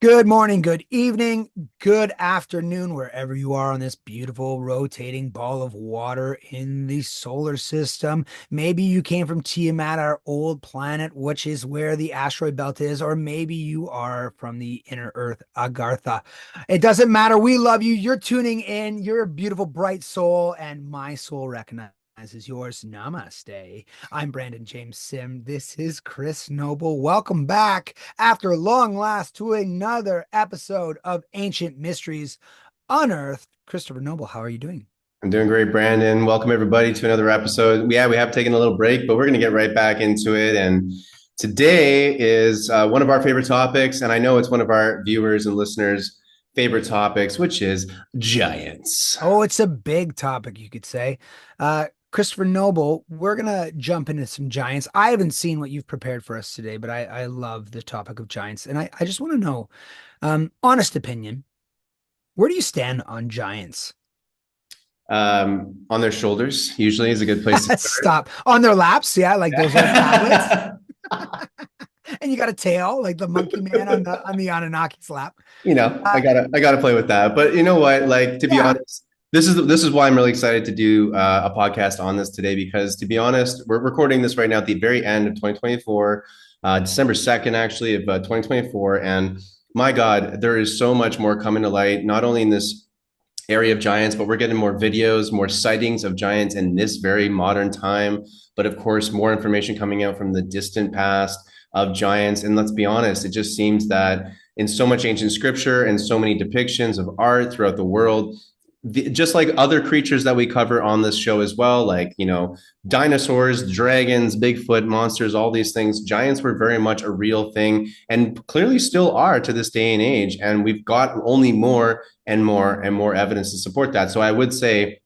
Good morning, good evening, good afternoon, wherever you are on this beautiful rotating ball of water in the solar system. Maybe you came from Tiamat, our old planet, which is where the asteroid belt is, or maybe you are from the inner Earth, Agartha. It doesn't matter. We love you. You're tuning in. You're a beautiful, bright soul, and my soul recognizes yours. Namaste. I'm Brandon James Sim. This is Chris Noble. Welcome back after long last to another episode of Ancient Mysteries Unearthed. Christopher Noble, how are you doing? I'm doing great, Brandon. Welcome everybody to another episode. Yeah, we have taken a little break, but we're going to get right back into it. And today is one of our favorite topics, and I know it's one of our viewers and listeners' favorite topics, which is giants. Oh, it's a big topic, you could say. Christopher Noble, we're gonna jump into some giants. I haven't seen what you've prepared for us today, but I love the topic of giants, and I just want to know, honest opinion, where do you stand on giants? On their shoulders, usually is a good place to Stop. On their laps, yeah, like those old tablets. start. And you got a tail, like the monkey man on the Anunnaki's lap. I Uh, gotta play with that. But you know what? Like to be yeah. honest, this is why I'm really excited to do a podcast on this today because to be honest, we're recording this right now at the very end of 2024, December 2nd, actually of 2024, and my God, there is so much more coming to light, not only in this area of giants, but we're getting more videos, more sightings of giants in this very modern time. But of course, more information coming out from the distant past of giants. And let's be honest, it just seems that in so much ancient scripture and so many depictions of art throughout the world, just like other creatures that we cover on this show as well, like, dinosaurs, dragons, Bigfoot, monsters, all these things, giants were very much a real thing and clearly still are to this day and age. And we've got only more and more and more evidence to support that. So I would say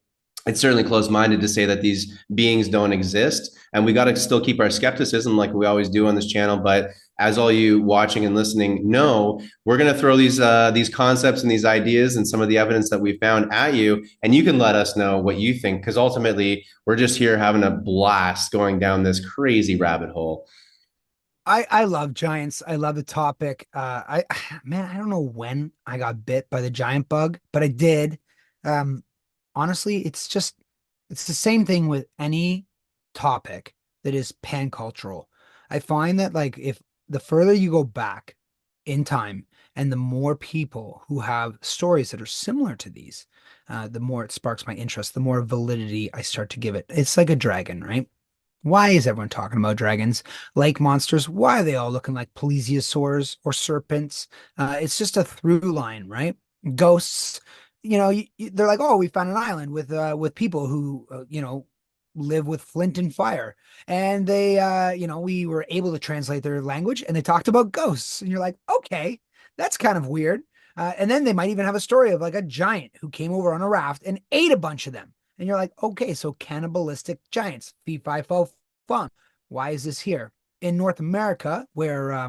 it's certainly closed-minded to say that these beings don't exist, and we got to still keep our skepticism like we always do on this channel. But as all you watching and listening know, we're going to throw these concepts and these ideas and some of the evidence that we found at you, and you can let us know what you think, because ultimately we're just here having a blast going down this crazy rabbit hole. I love giants. I love the topic. I man, I don't know when I got bit by the giant bug, but I did. Um, Honestly, it's the same thing with any topic that is pan-cultural. I find that like if the further you go back in time and the more people who have stories that are similar to these, the more it sparks my interest, the more validity I start to give it. It's like a dragon, right? Why is everyone talking about dragons? Lake monsters, why are they all looking like plesiosaurs or serpents? It's just a through line, right? Ghosts, they're like, oh, we found an island with people who live with flint and fire, and we were able to translate their language, and they talked about ghosts, and you're like, okay, that's kind of weird. And then they might even have a story of like a giant who came over on a raft and ate a bunch of them. And you're like, okay, so cannibalistic giants, fee fi fo fum. Why is this here in North America, where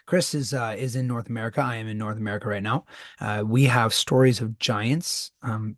Chris is in North America? I am in North America right now. We have stories of giants,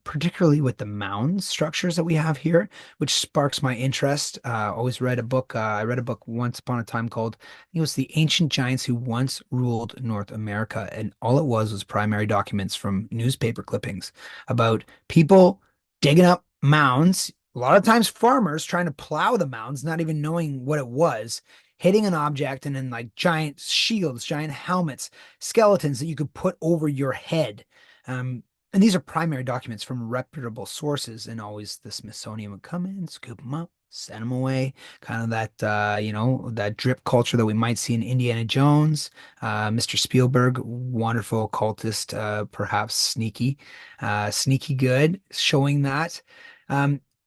particularly with the mound structures that we have here, which sparks my interest. Always read a book. I read a book once upon a time called, I think it was The Ancient Giants Who Once Ruled North America. And all it was primary documents from newspaper clippings about people digging up mounds. A lot of times farmers trying to plow the mounds, not even knowing what it was, hitting an object, and then like giant shields, giant helmets, skeletons that you could put over your head. And these are primary documents from reputable sources, and always the Smithsonian would come in, scoop them up, send them away. Kind of that, that drip culture that we might see in Indiana Jones. Mr. Spielberg, wonderful occultist, perhaps sneaky good, showing that.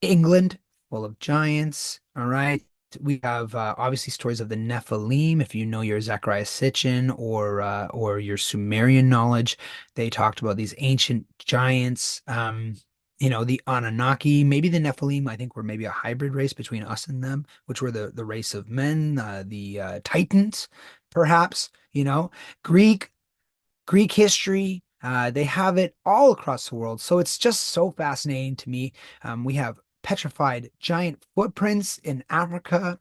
England, full of giants. All right. We have obviously stories of the Nephilim. If you know your Zechariah Sitchin or your Sumerian knowledge, they talked about these ancient giants. The Anunnaki, maybe the Nephilim, I think were maybe a hybrid race between us and them, which were the race of men, the Titans, perhaps, Greek Greek history. They have it all across the world. So it's just so fascinating to me. We have petrified giant footprints in Africa.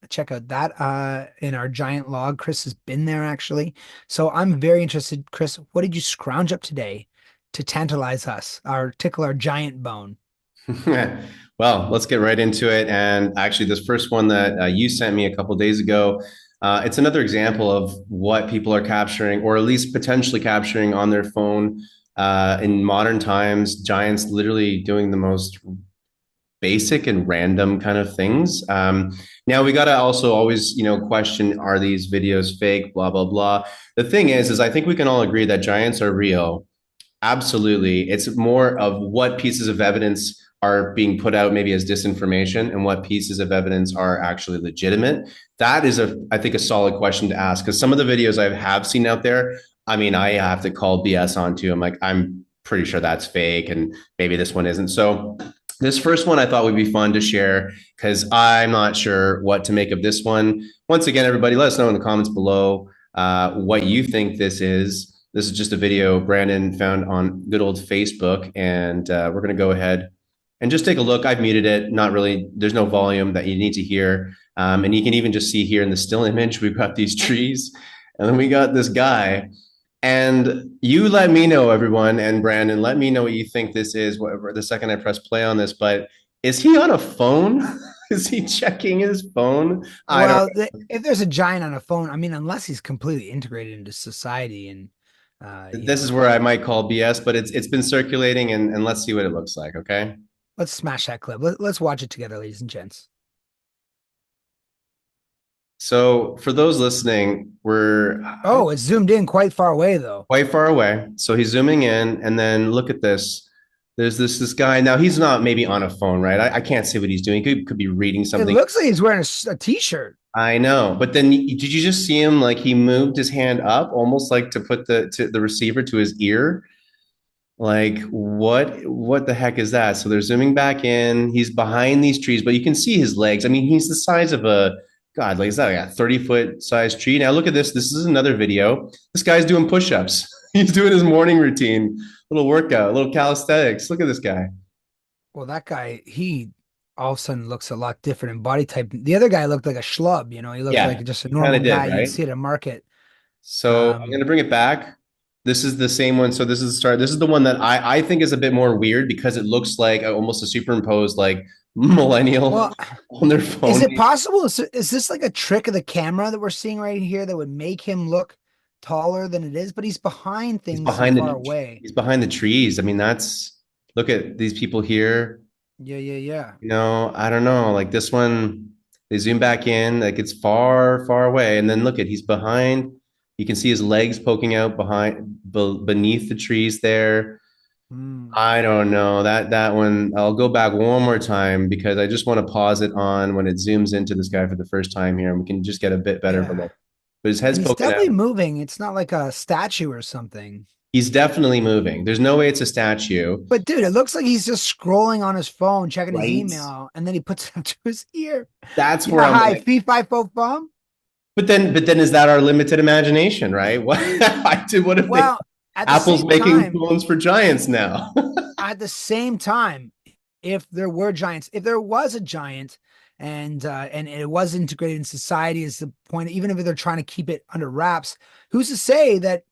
check out that in our giant log. Chris has been there actually. So I'm very interested, Chris, what did you scrounge up today to tantalize us, our tickle our giant bone? Well, let's get right into it. And actually, this first one that you sent me a couple days ago, it's another example of what people are capturing, or at least potentially capturing on their phone in modern times. Giants literally doing the most basic and random kind of things. Now we got to also always, question, are these videos fake? Blah blah blah. The thing is I think we can all agree that giants are real. Absolutely. It's more of what pieces of evidence are being put out maybe as disinformation and what pieces of evidence are actually legitimate. That is I think a solid question to ask because some of the videos I have seen out there, I mean, I have to call BS onto. I'm like, I'm pretty sure that's fake and maybe this one isn't. So this first one I thought would be fun to share because I'm not sure what to make of this one. Once again, everybody, let us know in the comments below what you think this is. This is just a video Brandon found on good old Facebook, and we're going to go ahead and just take a look. I've muted it. Not really. There's no volume that you need to hear. And you can even just see here in the still image, we've got these trees, and then we got this guy. And you let me know, everyone, and Brandon, let me know what you think this is, whatever, the second I press play on this. But is he on a phone? Is he checking his phone? I don't. Well, if there's a giant on a phone, I mean, unless he's completely integrated into society and, This is where I might call BS, but it's been circulating, and let's see what it looks like. Okay. let's smash that clip. Let's watch it together, ladies and gents. So for those listening, we're Oh, it's zoomed in quite far away though. quite far away. So he's zooming in, and then look at this. There's this guy. Now he's not maybe on a phone, right? I can't see what he's doing. Could be reading It something. looks like he's wearing a t-shirt. I know, but then did you just see him like he moved his hand up, almost like to put the receiver to his ear? Like what the heck is that? So they're zooming back in. He's behind these trees, but you can see his legs. I mean, he's the size of a God, like is that like a 30-foot size tree? Now look at this. This is another video. This guy's doing push-ups. He's doing his morning routine, little workout, little calisthenics. Look at this guy. Well, that guy, he all of a sudden looks a lot different in body type. The other guy looked like a schlub, He looked Yeah, like just a he kind normal of did, guy you'd right? see at a market. So I'm Um, gonna bring it back. This is the same one. So this is the start. This is the one that I think is a bit more weird because it looks like almost a superimposed like millennial well, on their is phone. it possible? Is this like a trick of the camera that we're seeing right here that would make him look taller than it is? But he's behind He's things so behind far the away. he's behind the trees. I mean, that's look at these people here. Yeah, yeah, yeah. I don't know. Like this one, they zoom back in, like it's far, far away, and then look at he's behind. You can see his legs poking out beneath the trees there. Hmm. I don't know that one. I'll go back one more time because I just want to pause it on when it zooms into this guy for the first time here, and we can just get a bit better of a Yeah. look. But his head's And he's poking definitely out. moving. It's not like a statue or something. He's definitely moving. There's no way it's a statue, But dude, it looks like he's just scrolling on his phone, checking his right? email, and then he puts it up to his ear. That's where Yeah, I'm hi, like, fee fi fo fum. but then is that our limited imagination, right? What I did? What if they Well, at the Apple's same making time, phones for giants now? at the same time, if there were giants, if there was a giant and it was integrated in society is the point, even if they're trying to keep it under wraps, who's to say that,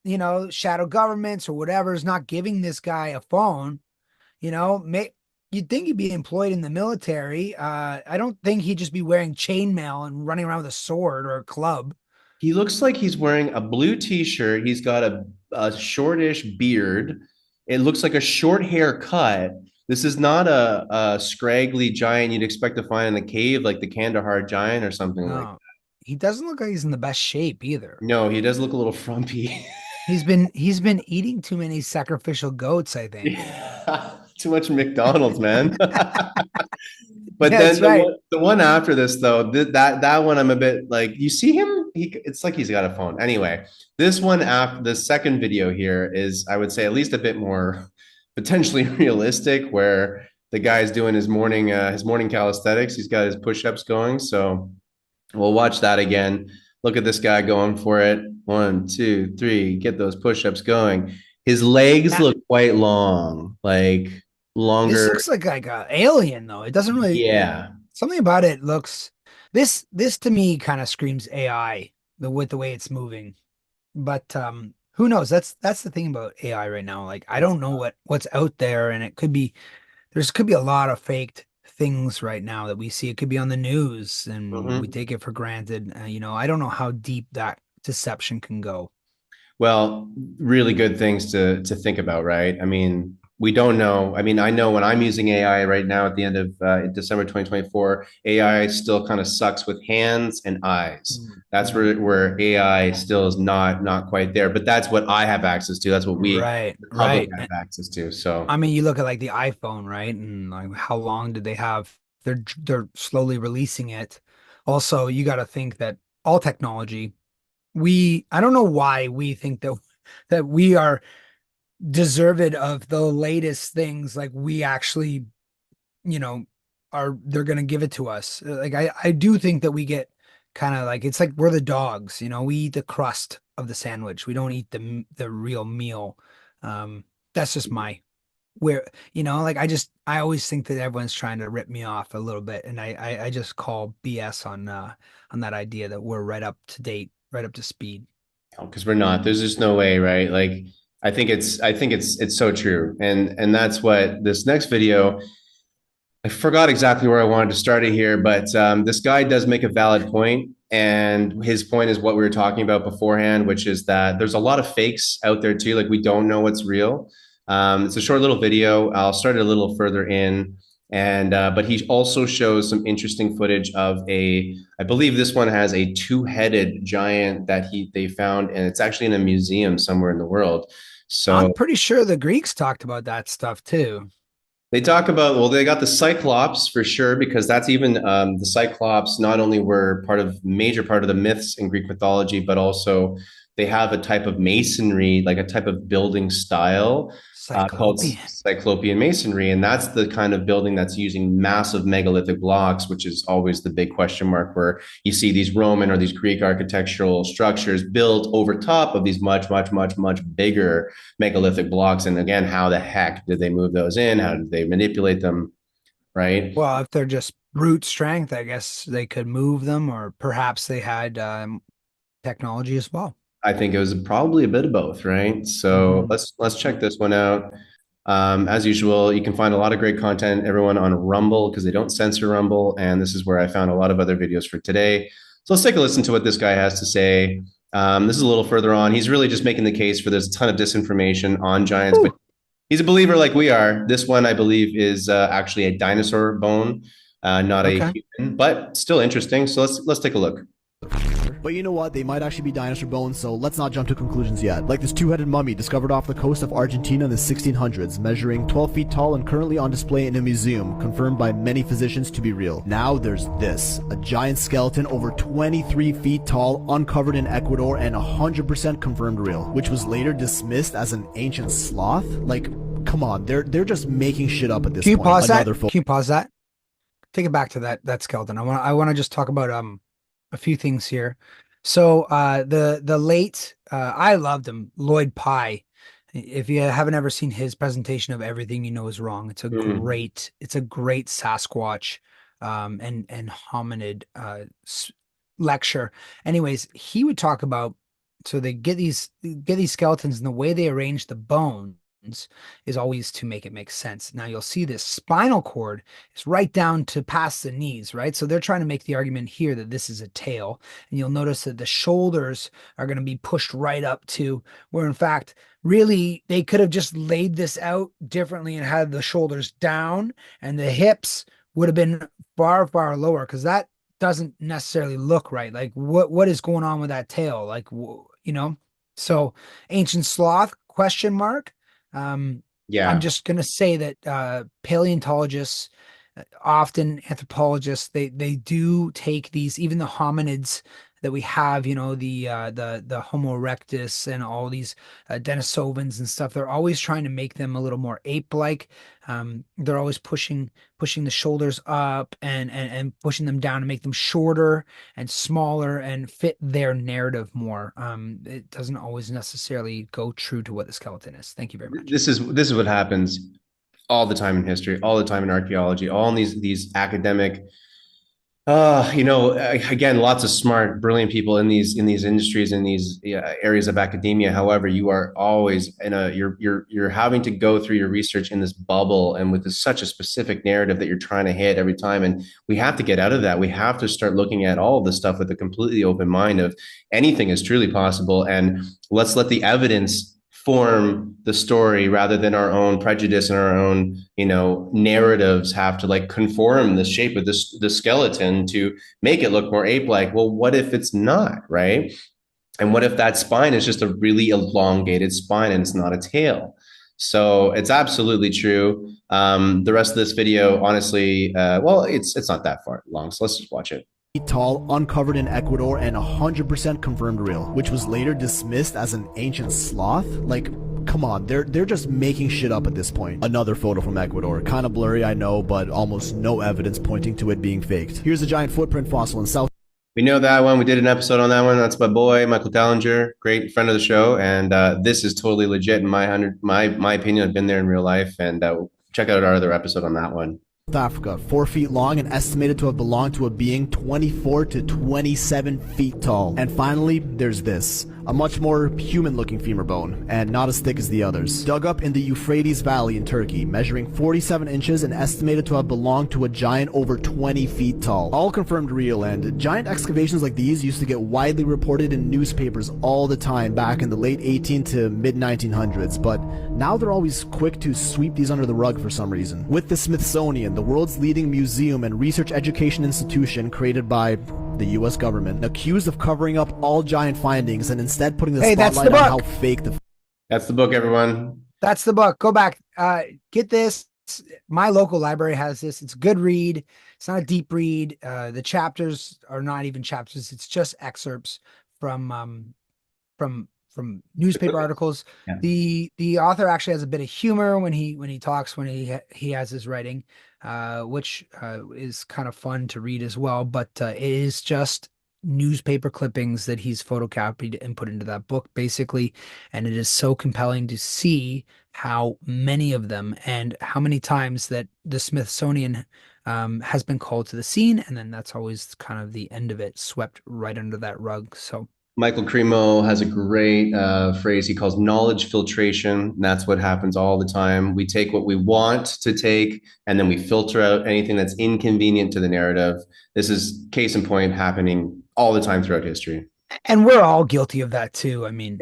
shadow governments or whatever is not giving this guy a phone, may you'd think he'd be employed in the military. I don't think he'd just be wearing chainmail and running around with a sword or a club. He looks like he's wearing a blue t-shirt. He's got a shortish beard. It looks like a short haircut. This is not a scraggly giant you'd expect to find in a cave like the Kandahar giant or something like No, he doesn't look like he's in the best shape either. that. No, he does look a little frumpy. He's been eating too many sacrificial goats, I think. Yeah, too much McDonald's, man. But Yeah, then that's right. the one after this though, that one I'm a bit like you see him, it's like he's got a phone. Anyway, this one after the second video here is I would say at least a bit more potentially realistic where the guy's doing his morning calisthenics. He's got his push-ups going. So we'll watch that again. Look at this guy going for it. One, two, three, get those push-ups going. His legs Yeah, look quite long, like this longer. looks like a alien though. It doesn't really Yeah. something about it looks. This to me kind of screams AI, with the way it's moving. But who knows? That's the thing about AI right now. Like I don't know what's out there, and there's could be a lot of faked things right now that we see. It could be on the news, and we Mhm. take it for granted. I don't know how deep that deception can go. Well, really good things to think about, right? I mean, we don't know. I mean, I know when I'm using AI right now at the end of December 2024, AI still kind of sucks with hands and eyes. That's Mm-hmm. where AI still is not quite there. But that's what I have access to. That's what we, Right, the public, right. have access to. So I mean, you look at like the iPhone, right? And like how long did they have? They're slowly releasing it. Also, you got to think that all technology, I don't know why we think that we are deserved of the latest things. Like we actually, you know, they're gonna give it to us. Like I do think that we get kind of like it's like we're the dogs, we eat the crust of the sandwich. We don't eat the real meal. That's just my where like I always think that everyone's trying to rip me off a little bit, and I just call BS on that idea that we're right up to date, right up to speed. because we're not. There's just no way, right? Like I think it's so true. And that's what this next video, I forgot exactly where I wanted to start it here, but this guy does make a valid point. And his point is what we were talking about beforehand, which is that there's a lot of fakes out there too. Like we don't know what's real. It's a short little video. I'll start it a little further in. And but he also shows some interesting footage of I believe this one has a two-headed giant that they found, and it's actually in a museum somewhere in the world. I'm So pretty sure the Greeks talked about that stuff too. they talk about, well, they got the Cyclops for sure, because that's even the Cyclops not only were major part of the myths in Greek mythology, but also they have a type of masonry, like a type of building style called Cyclopean. Cyclopean masonry. And that's the kind of building that's using massive megalithic blocks, which is always the big question mark, where you see these Roman or these Greek architectural structures built over top of these much bigger megalithic blocks. And again, how the heck did they move those in? How did they manipulate them? Right. Well, if they're just brute strength, I guess they could move them, or perhaps they had technology as well. I think it was probably a bit of both, right? So Hmm. let's check this one out. As usual, you can find a lot of great content, everyone, on Rumble, because they don't censor Rumble, and this is where I found a lot of other videos for today. So let's take a listen to what this guy has to say. This is a little further on. He's really just making the case for there's a ton of disinformation on giants, but Ooh, he's a believer like we are. This one, I believe, is actually a dinosaur bone, not a okay. human, but still interesting. So let's take a look. But you know what? They might actually be dinosaur bones, so let's not jump to conclusions yet. Like this two-headed mummy discovered off the coast of Argentina in the 1600s, measuring 12 feet tall and currently on display in a museum, confirmed by many physicians to be real. Now there's this, a giant skeleton over 23 feet tall, uncovered in Ecuador and 100% confirmed real, which was later dismissed as an ancient sloth. Like, come on, they're just making shit up at this Can you point. pause that? Another photo. Can you pause that? Take it back to that skeleton. I want to just talk about a few things here. So the late I loved him, Lloyd Pye. If you haven't ever seen his presentation of Everything You Know Is Wrong, Mm. it's a great Sasquatch and hominid lecture. Anyways, he would talk about, so they get these skeletons, and the way they arrange the bones is always to make it make sense. Now you'll see this spinal cord is right down to past the knees, right? So they're trying to make the argument here that this is a tail. And you'll notice that the shoulders are going to be pushed right up to where, in fact, really they could have just laid this out differently and had the shoulders down, and the hips would have been far, far lower, because that doesn't necessarily look right. Like what is going on with that tail? Like, so ancient sloth question mark. Um, I'm Yeah. just going to say that paleontologists, often anthropologists, they do take these, even the hominids that we have, the Homo erectus and all these Denisovans and stuff. They're always trying to make them a little more ape-like. They're always pushing the shoulders up and pushing them down to make them shorter and smaller and fit their narrative more. It doesn't always necessarily go true to what the skeleton is. Thank you very much. This is what happens all the time in history, all the time in archaeology, all in these academic Again, lots of smart, brilliant people in these industries, in these areas of academia. However, you are always you're having to go through your research in this bubble and with such a specific narrative that you're trying to hit every time. And we have to get out of that. We have to start looking at all of this stuff with a completely open mind of anything is truly possible, and let's let the evidence form the story rather than our own prejudice and our own narratives have to like conform the shape of the skeleton to make it look more ape-like. Well, what if it's not, right? And what if that spine is just a really elongated spine and it's not a tail? So it's absolutely true. The rest of this video, honestly, well, it's not that far long, so let's just watch it. Tall, uncovered in Ecuador, and 100% confirmed real, which was later dismissed as an ancient sloth. Like, come on, they're just making shit up at this point. Another photo from Ecuador, kind of blurry, I know, but almost no evidence pointing to it being faked. Here's a giant footprint fossil in South. We know that one. We did an episode on that one. That's my boy Michael Dallinger, great friend of the show, and this is totally legit in my opinion. I've been there in real life, and check out our other episode on that one. Africa, 4 feet long and estimated to have belonged to a being 24 to 27 feet tall. And finally, there's this. A much more human-looking femur bone, and not as thick as the others. Dug up in the Euphrates Valley in Turkey, measuring 47 inches and estimated to have belonged to a giant over 20 feet tall. All confirmed real, and giant excavations like these used to get widely reported in newspapers all the time back in the late 18 to mid-1900s, but now they're always quick to sweep these under the rug for some reason. With the Smithsonian, the world's leading museum and research education institution created by the US government, accused of covering up all giant findings and instead putting the spotlight on how fake the... That's the book, everyone. That's the book. Go back. Get this. My local library has this. It's a good read. It's not a deep read. The chapters are not even chapters. It's just excerpts from newspaper articles. Yeah. The author actually has a bit of humor when he talks, when he has his writing, which is kind of fun to read as well. But it is just newspaper clippings that he's photocopied and put into that book, basically. And it is so compelling to see how many of them and how many times that the Smithsonian has been called to the scene, and then that's always kind of the end of it, swept right under that rug. So Michael Cremo has a great phrase he calls knowledge filtration. And that's what happens all the time. We take what we want to take, and then we filter out anything that's inconvenient to the narrative. This is case in point happening all the time throughout history. And we're all guilty of that too. I mean,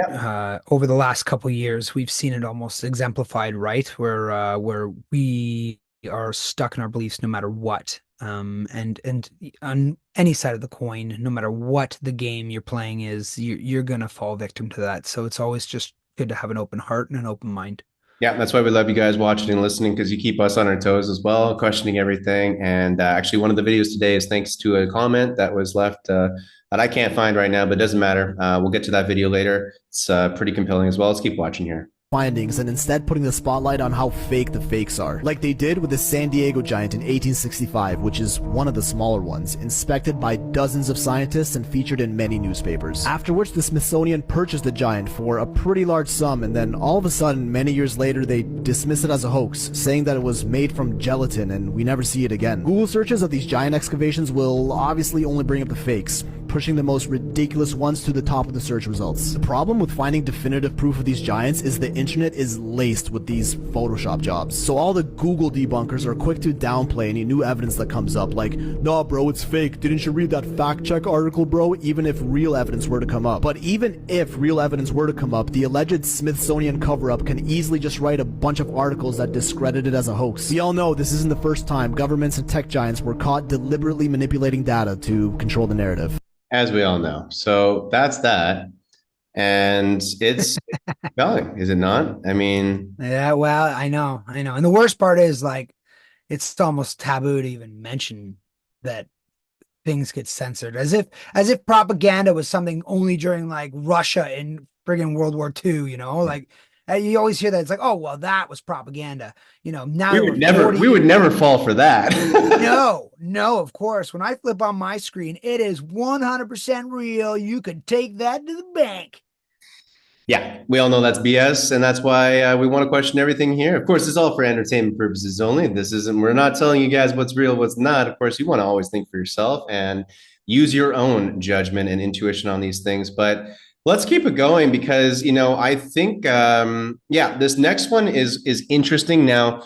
over the last couple of years, we've seen it almost exemplified, right? Where we are stuck in our beliefs no matter what. And on any side of the coin, no matter what the game you're playing is, you're gonna fall victim to that. So it's always just good to have an open heart and an open mind. Yeah, that's why we love you guys watching and listening, because you keep us on our toes as well, questioning everything. And actually, one of the videos today is thanks to a comment that was left that I can't find right now, but it doesn't matter. We'll get to that video later. It's pretty compelling as well. Let's keep watching here. Findings and instead putting the spotlight on how fake the fakes are, like they did with the San Diego giant in 1865, which is one of the smaller ones, inspected by dozens of scientists and featured in many newspapers. After which the Smithsonian purchased the giant for a pretty large sum, and then all of a sudden, many years later, they dismiss it as a hoax, saying that it was made from gelatin and we never see it again. Google searches of these giant excavations will obviously only bring up the fakes, pushing the most ridiculous ones to the top of the search results. The problem with finding definitive proof of these giants is the internet is laced with these Photoshop jobs. So all the Google debunkers are quick to downplay any new evidence that comes up, like, nah bro, it's fake, didn't you read that fact check article bro, even if real evidence were to come up. But even if real evidence were to come up, the alleged Smithsonian cover-up can easily just write a bunch of articles that discredit it as a hoax. We all know this isn't the first time governments and tech giants were caught deliberately manipulating data to control the narrative. As we all know. So that's that. And it's compelling, is it not? I mean, yeah, well, I know. And the worst part is, like, it's almost taboo to even mention that things get censored, as if propaganda was something only during like Russia in friggin' World War II, like you always hear that. It's like, oh, well, that was propaganda. Now we would never fall for that. No, of course. When I flip on my screen, it is 100% real. You could take that to the bank. Yeah, we all know that's BS, and that's why we want to question everything here. Of course, it's all for entertainment purposes only. This isn't, we're not telling you guys what's real, what's not. Of course, you want to always think for yourself and use your own judgment and intuition on these things. But let's keep it going because, I think, yeah, this next one is interesting. Now,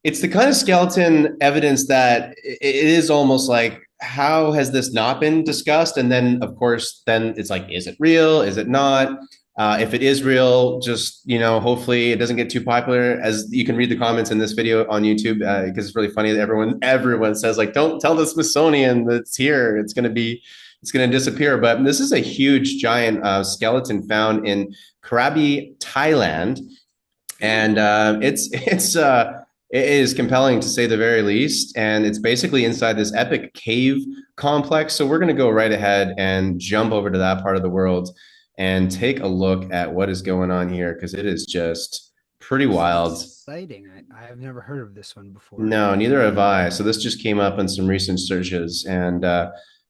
it's the kind of skeleton evidence that it is almost like, how has this not been discussed? And then, of course, then it's like, is it real? Is it not? If it is real, just, hopefully it doesn't get too popular. As you can read the comments in this video on YouTube, because it's really funny that everyone says like, don't tell the Smithsonian that it's here. It's going to disappear. But this is a huge giant skeleton found in Krabi, Thailand. And it is compelling to say the very least. And it's basically inside this epic cave complex. So we're going to go right ahead and jump over to that part of the world and take a look at what is going on here because it is just pretty wild. Exciting. I have never heard of this one before. No, neither have I. So this just came up in some recent searches. And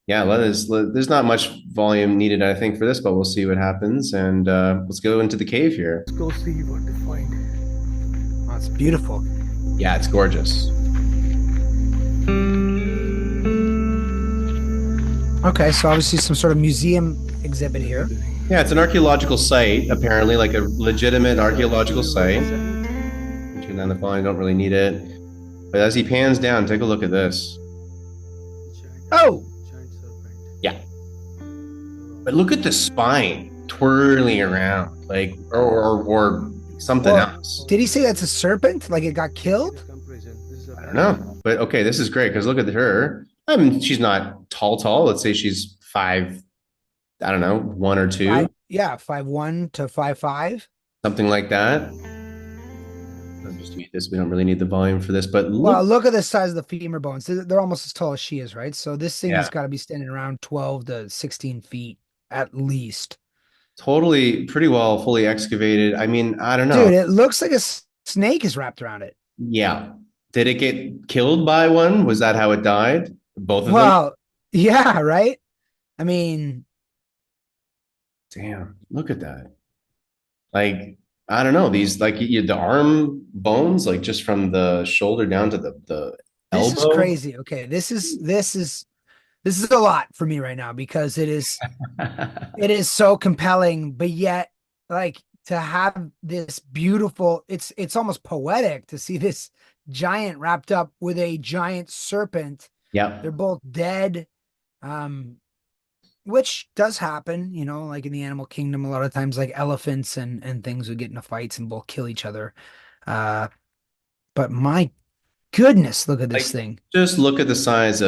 yeah, there's not much volume needed, I think, for this, but we'll see what happens. And let's go into the cave here. Let's go see what they find. Oh, it's beautiful. Yeah, it's gorgeous. Okay, so obviously some sort of museum exhibit here. Yeah, it's an archaeological site, apparently, like a legitimate archaeological site. Turn down the volume, don't really need it. But as he pans down, take a look at this. Oh! Yeah. But look at the spine twirling around, like, or something else. Did he say that's a serpent? Like it got killed? I don't know. But okay, this is great because look at her. I mean, she's not tall. Let's say she's 5, I don't know, 1 or 2. 5'1" to 5'5". Something like that. Let's just mute this. We don't really need the volume for this, but look at the size of the femur bones. They're almost as tall as she is, right? So this thing has got to be standing around 12 to 16 feet at least. Totally, pretty well fully excavated. I mean, I don't know. Dude, it looks like a snake is wrapped around it. Yeah. Did it get killed by one? Was that how it died? Both of them? Well, yeah, right? I mean, damn, look at that. Like, I don't know, these like the arm bones, like just from the shoulder down to the elbow. This is crazy. Okay, this is a lot for me right now because it is so compelling, but yet like to have this beautiful, it's almost poetic to see this giant wrapped up with a giant serpent. Yeah. They're both dead. Which does happen, like in the animal kingdom, a lot of times like elephants and things would get into fights and both kill each other. But my goodness, look at this thing. Just look at the size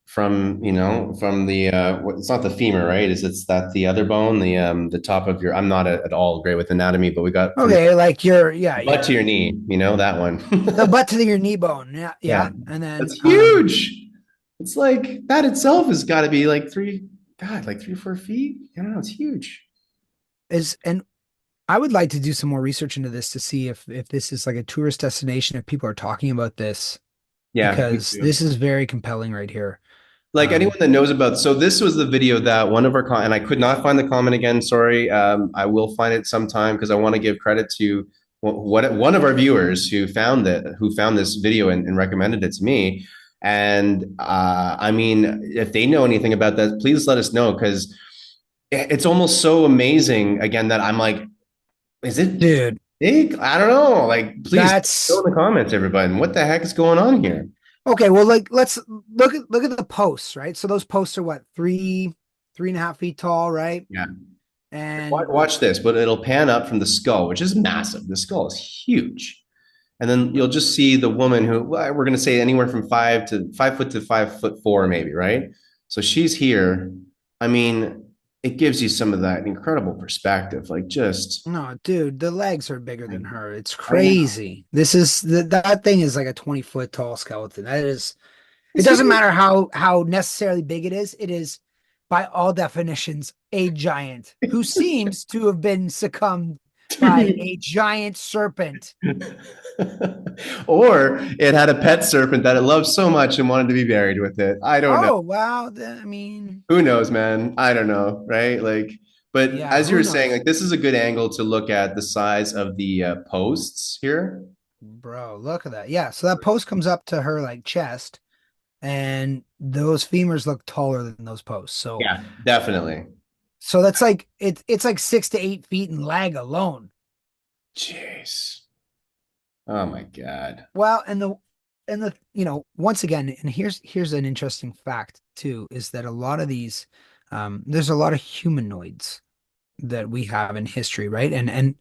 from the it's not the femur, right? It's that the other bone, the top of your, I'm not at all great with anatomy, but we got like your butt to your knee, that one. The butt to your knee bone. Yeah. And then it's huge. It's like that itself has got to be like 3 or 4 feet. I don't know. It's huge. And I would like to do some more research into this to see if this is like a tourist destination, if people are talking about this. Yeah. Because this is very compelling right here. Like anyone that knows about, so this was the video that one of our, and I could not find the comment again. Sorry. I will find it sometime because I want to give credit to one of our viewers who found this video and recommended it to me. And I mean, if they know anything about that, please let us know because it's almost so amazing. Again, that I'm like, is it dude big? I don't know. Like, please go in the comments, everybody. What the heck is going on here? Okay, well, like let's look at the posts, right? So those posts are what, 3.5 feet tall, right? Yeah. And watch this, but it'll pan up from the skull, which is massive. The skull is huge. And then you'll just see the woman who we're going to say anywhere from 5 foot to 5'4", maybe, right? So she's here. I mean, it gives you some of that incredible perspective. Like just no, dude, the legs are bigger than her. It's crazy. This is that thing is like a 20-foot tall skeleton. That is. It doesn't matter how necessarily big it is. It is, by all definitions, a giant who seems to have been succumbed by a giant serpent. Or it had a pet serpent that it loved so much and wanted to be buried with it. I don't know. Oh, wow. I mean, who knows, man? I don't know, right? Like, But Yeah, as you who were saying, knows? like this is a good angle to look at the size of the posts here. Bro, look at that. Yeah, so that post comes up to her like chest, and those femurs look taller than those posts. Yeah, definitely. So that's like it's like 6 to 8 feet in lag alone. Jeez. Oh my God. Well, and the once again, and here's an interesting fact too, is that a lot of these there's a lot of humanoids that we have in history, right? And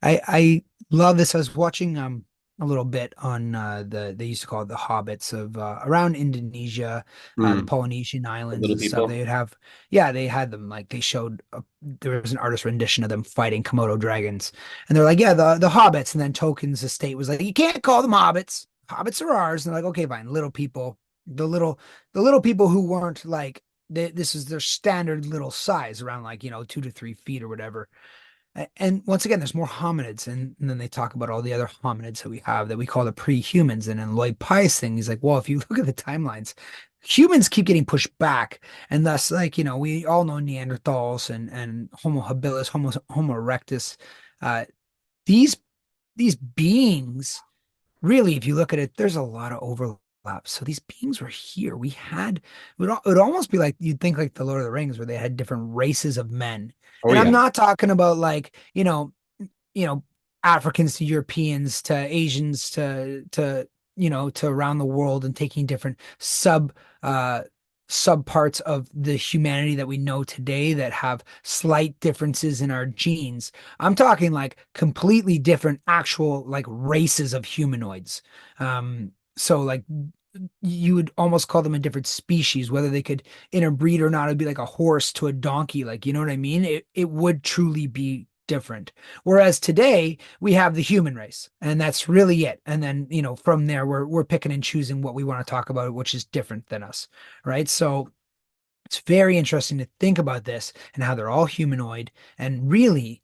I love this. I was watching a little bit on they used to call it the hobbits of around Indonesia, the Hmm. Polynesian islands Little and stuff. people. They'd have yeah, they had them like they showed there was an artist rendition of them fighting Komodo dragons, and they're like, yeah, the hobbits, and then Tolkien's estate was like, you can't call them hobbits. Hobbits are ours. And they're like, okay, fine, little people, the little the little people who weren't like this is their standard little size around like 2 to 3 feet or whatever. And once again, there's more hominids, and then they talk about all the other hominids that we have that we call the pre-humans. And in Lloyd Pius thing, he's like, well, if you look at the timelines, humans keep getting pushed back, and thus, like we all know Neanderthals and Homo habilis, Homo erectus. Uh, these these beings really, if you look at it, there's a lot of overlap. So these beings were here. It would almost be like you'd think like the Lord of the Rings, where they had different races of men. Oh And I'm yeah. not talking about like, you know, Africans to Europeans to Asians to around the world and taking different uh sub parts of the humanity that we know today that have slight differences in our genes. I'm talking like completely different actual like races of humanoids. So like you would almost call them a different species, whether they could interbreed or not. It'd be like a horse to a donkey, like you know what I mean? It would truly be different. Whereas today we have the human race, and that's really it. And then from there we're picking and choosing what we want to talk about, which is different than us, right? So it's very interesting to think about this and how they're all humanoid. And really,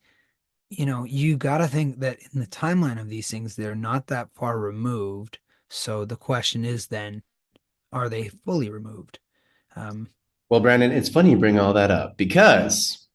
you got to think that in the timeline of these things, they're not that far removed. So the question is then, are they fully removed? Um, Well, Brandon, it's funny you bring all that up because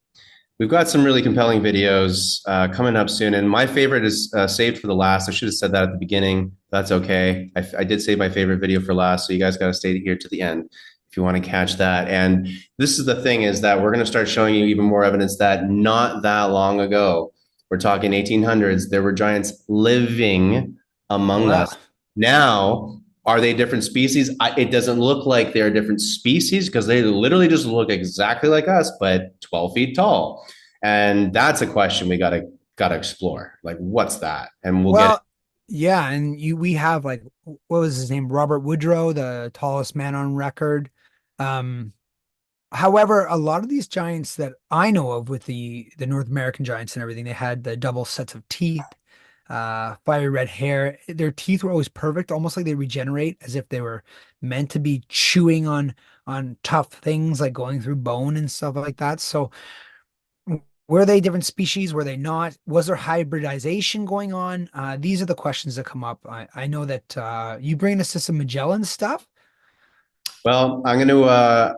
we've got some really compelling videos coming up soon, and my favorite is saved for the last. I should have said that at the beginning. That's okay. I did save my favorite video for last, so you guys got to stay here to the end if you want to catch that. And this is the thing is that we're going to start showing you even more evidence that not that long ago, we're talking 1800s, there were giants living among us. well, Now, are they different species? It doesn't look like they're different species because they literally just look exactly like us, but 12 feet tall. And that's a question we gotta explore. Like, what's that? And we'll get it. well, yeah, and we have like what was his name? Robert Woodrow, the tallest man on record. Um, However, a lot of these giants that I know of with the North American giants and everything, they had the double sets of teeth, fiery red hair. Their teeth were always perfect, almost like they regenerate as if they were meant to be chewing on tough things, like going through bone and stuff like that. So were they different species? Were they not? Was there hybridization going on? These are the questions that come up. I know that you bring us to some Magellan stuff. Well, I'm going to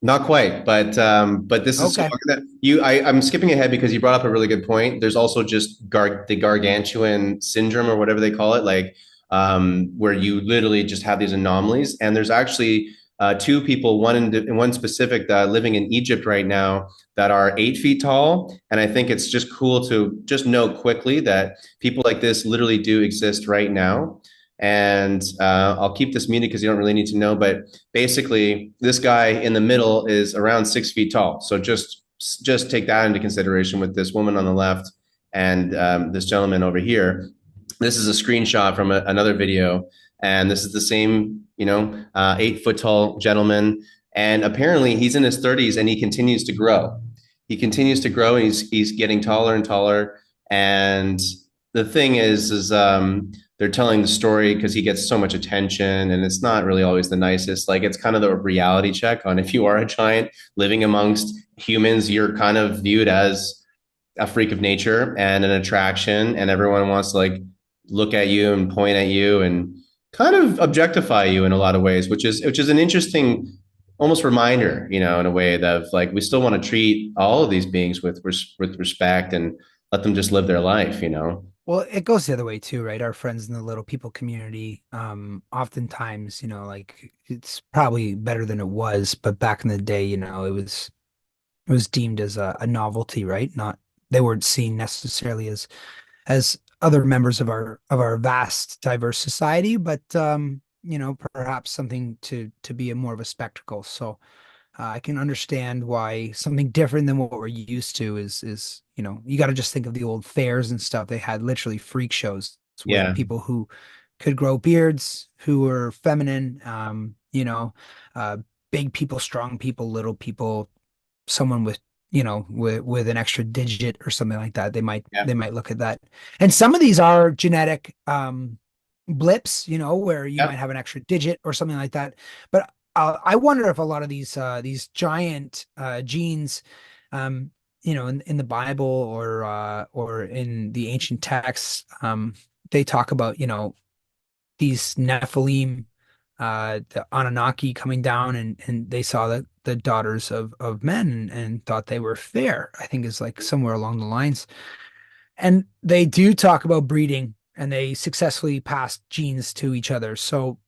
not quite, but this is so Okay. I'm skipping ahead because you brought up a really good point. There's also just the gargantuan syndrome or whatever they call it, like where you literally just have these anomalies. And there's actually two people, one specific living in Egypt right now that are 8 feet tall. And I think it's just cool to just note quickly that people like this literally do exist right now. And I'll keep this muted because you don't really need to know. But basically, this guy in the middle is around 6 feet tall. So just take that into consideration with this woman on the left and this gentleman over here. This is a screenshot from another video, and this is the same, 8 foot tall gentleman. And apparently, he's in his 30s, and he continues to grow. He continues to grow, and he's getting taller and taller. And the thing is they're telling the story because he gets so much attention, and it's not really always the nicest. Like it's kind of the reality check on if you are a giant living amongst humans, you're kind of viewed as a freak of nature and an attraction, and everyone wants to like look at you and point at you and kind of objectify you in a lot of ways, which is an interesting almost reminder, in a way that of like we still want to treat all of these beings with respect and let them just live their life. Well, it goes the other way too, right? Our friends in the little people community, oftentimes, like it's probably better than it was, but back in the day, it was deemed as a novelty, right? Not they weren't seen necessarily as other members of our vast, diverse society, but perhaps something to be a more of a spectacle. So I can understand why something different than what we're used to is you got to just think of the old fairs and stuff. They had literally freak shows with Yeah. people who could grow beards, who were feminine, uh, big people, strong people, little people, someone with an extra digit or something like that. They might Yeah. they might look at that. And some of these are genetic blips, where you might Yep. have an extra digit or something like that. But I wonder if a lot of these giant genes, in the Bible or in the ancient texts, they talk about these Nephilim, the Anunnaki coming down and they saw the daughters of men and thought they were fair. I think is like somewhere along the lines. And they do talk about breeding and they successfully passed genes to each other. So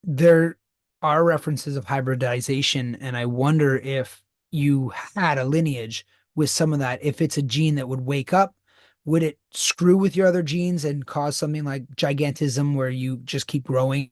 there are references of hybridization, and I wonder if you had a lineage with some of that, if it's a gene that would wake up, would it screw with your other genes and cause something like gigantism where you just keep growing?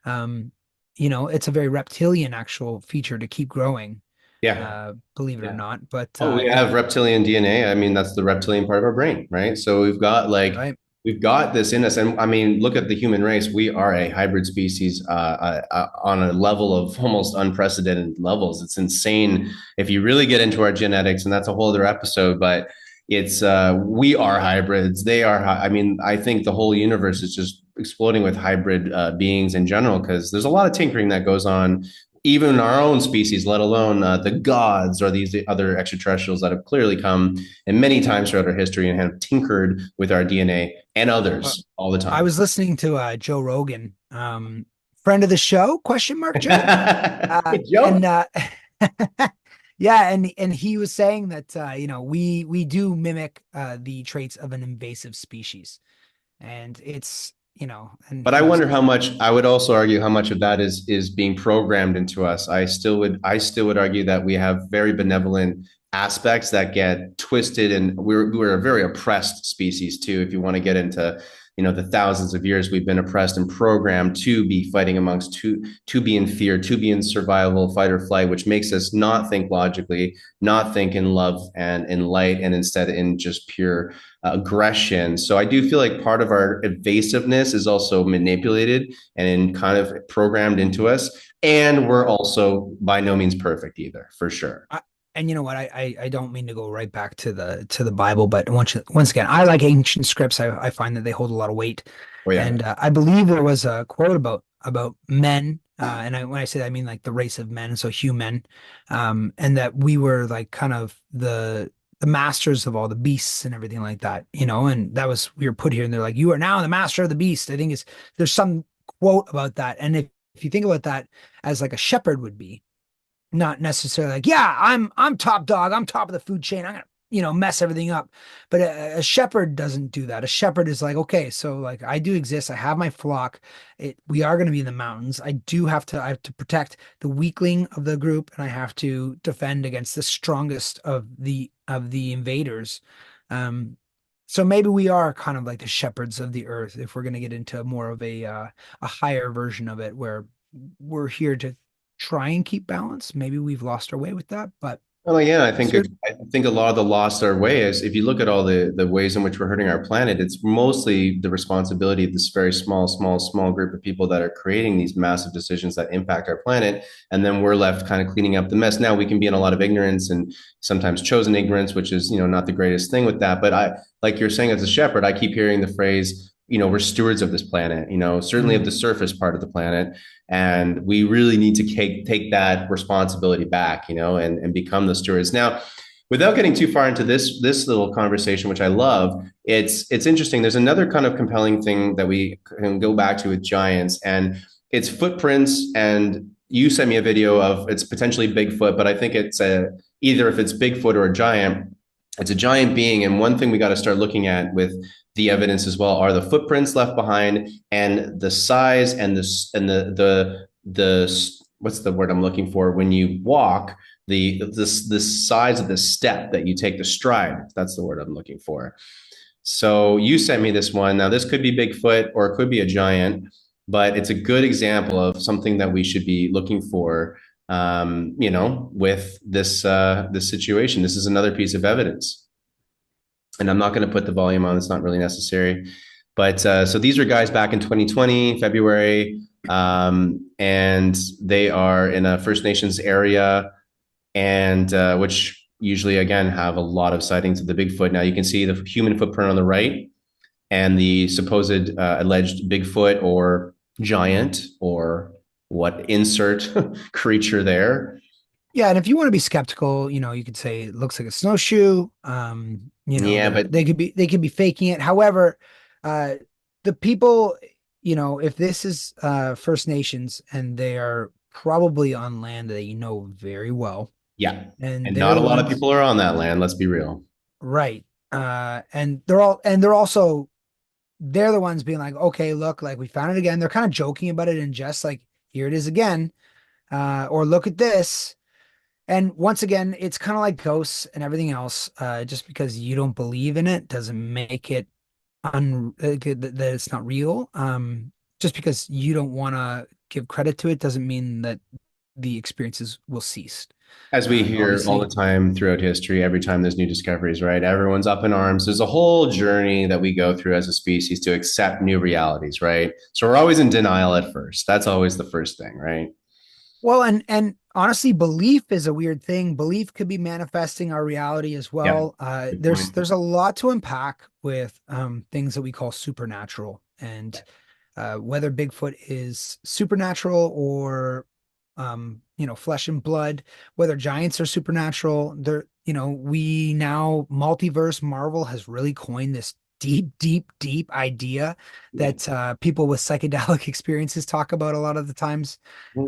Um, it's a very reptilian actual feature to keep growing, Yeah. believe it or Yeah. not. But Oh, we have reptilian DNA. I mean, that's the reptilian part of our brain, right? So right. we've got this in us, and I mean, look at the human race. We are a hybrid species on a level of almost unprecedented levels. It's insane if you really get into our genetics, and that's a whole other episode. But it's we are hybrids. They are. I mean, I think the whole universe is just exploding with hybrid beings in general because there's a lot of tinkering that goes on even our own species, let alone the gods or these other extraterrestrials that have clearly come and many times throughout our history and have tinkered with our DNA and Uh, others all the I time. was listening to Joe Rogan, friend of the show, question mark, Joe. Hey, And Joe. yeah, and he was saying that we do mimic the traits of an invasive species, and it's and But I he was wonder how much I would also argue how much of that is being programmed into us. I still would argue that we have very benevolent aspects that get twisted, and we're a very oppressed species too. If you want to get into the thousands of years we've been oppressed and programmed to be fighting amongst to be in fear, to be in survival, fight or flight, which makes us not think logically, not think in love and in light, and instead in just pure aggression. So I do feel like part of our evasiveness is also manipulated and kind of programmed into us. And we're also by no means perfect either, for sure. and you know what, I don't mean to go right back to the Bible, but once again, I like ancient scripts. I find that they hold a lot of weight, Oh yeah. and I believe there was a quote about men, and when I say that, I mean like the race of men, so human, and that we were like kind of the masters of all the beasts and everything like that, and that was we were put here, and they're like, you are now the master of the beast. I think there's some quote about that, and if you think about that as like a shepherd would be, not necessarily like, yeah, I'm top dog, I'm top of the food chain, I'm gonna mess everything up. But a shepherd doesn't do that. A shepherd is like, okay, so like I do exist, I have my flock, we are going to be in the mountains, I have to protect the weakling of the group, and I have to defend against the strongest of the invaders. So maybe we are kind of like the shepherds of the earth, if we're going to get into more of a higher version of it, where we're here to try and keep balance. Maybe we've lost our way with that, but Well, yeah, I think cer- I think a lot of the lost our way is if you look at all the ways in which we're hurting our planet, it's mostly the responsibility of this very small group of people that are creating these massive decisions that impact our planet, and then we're left kind of cleaning up the mess. Now we can be in a lot of ignorance and sometimes chosen ignorance, which is not the greatest thing with that. But like you're saying, as a shepherd, I keep hearing the phrase, we're stewards of this planet, certainly of Mhm. the surface part of the planet. And we really need to take that responsibility back, and become the stewards. Now, without getting too far into this little conversation, which I love, it's interesting. There's another kind of compelling thing that we can go back to with giants, and it's footprints and you sent me a video of it's potentially Bigfoot, but I think it's either if it's Bigfoot or a giant, it's a giant being. And one thing we got to start looking at with the evidence as well are the footprints left behind and the size and the what's the word I'm looking for when you walk the size of the step that you take, the stride. That's the word I'm looking for. So you sent me this one. Now this could be Bigfoot or it could be a giant, but it's a good example of something that we should be looking for. With this situation, this is another piece of evidence, and I'm not going to put the volume on. It's not really necessary. But so these are guys back in 2020, February, and they are in a First Nations area, and which usually again have a lot of sightings of the Bigfoot. Now you can see the human footprint on the right, and the supposed alleged Bigfoot or giant or what insert creature there. Yeah, and if you want to be skeptical, you could say it looks like a snowshoe. Yeah, but They could be faking it. However, uh, the people, if this is First Nations and they are probably on land that you know very well, yeah, and and they're not a the lot of ones, people are on that land. Let's be real. right? And they're the ones being like, okay, look, like we found it again. They're kind of joking about it and just like, here it is again, or look at this. And once again, it's kind of like ghosts and everything else. Just because you don't believe in it doesn't make it that it's not real. Just because you don't want to give credit to it doesn't mean that the experiences will cease. As we hear all the Obviously, time throughout history, every time there's new discoveries, right? Everyone's up in arms. There's a whole journey that we go through as a species to accept new realities, right? So we're always in denial at first. That's always the first thing, right? well, and honestly, belief is a weird thing. Belief could be manifesting our reality as Yeah. well. Good There's point. there's a lot to unpack with things that we call supernatural, and whether Bigfoot is supernatural or flesh and blood, whether giants are supernatural. We now multiverse Marvel has really coined this deep, deep, deep idea Yeah. that people with psychedelic experiences talk about a lot of the times.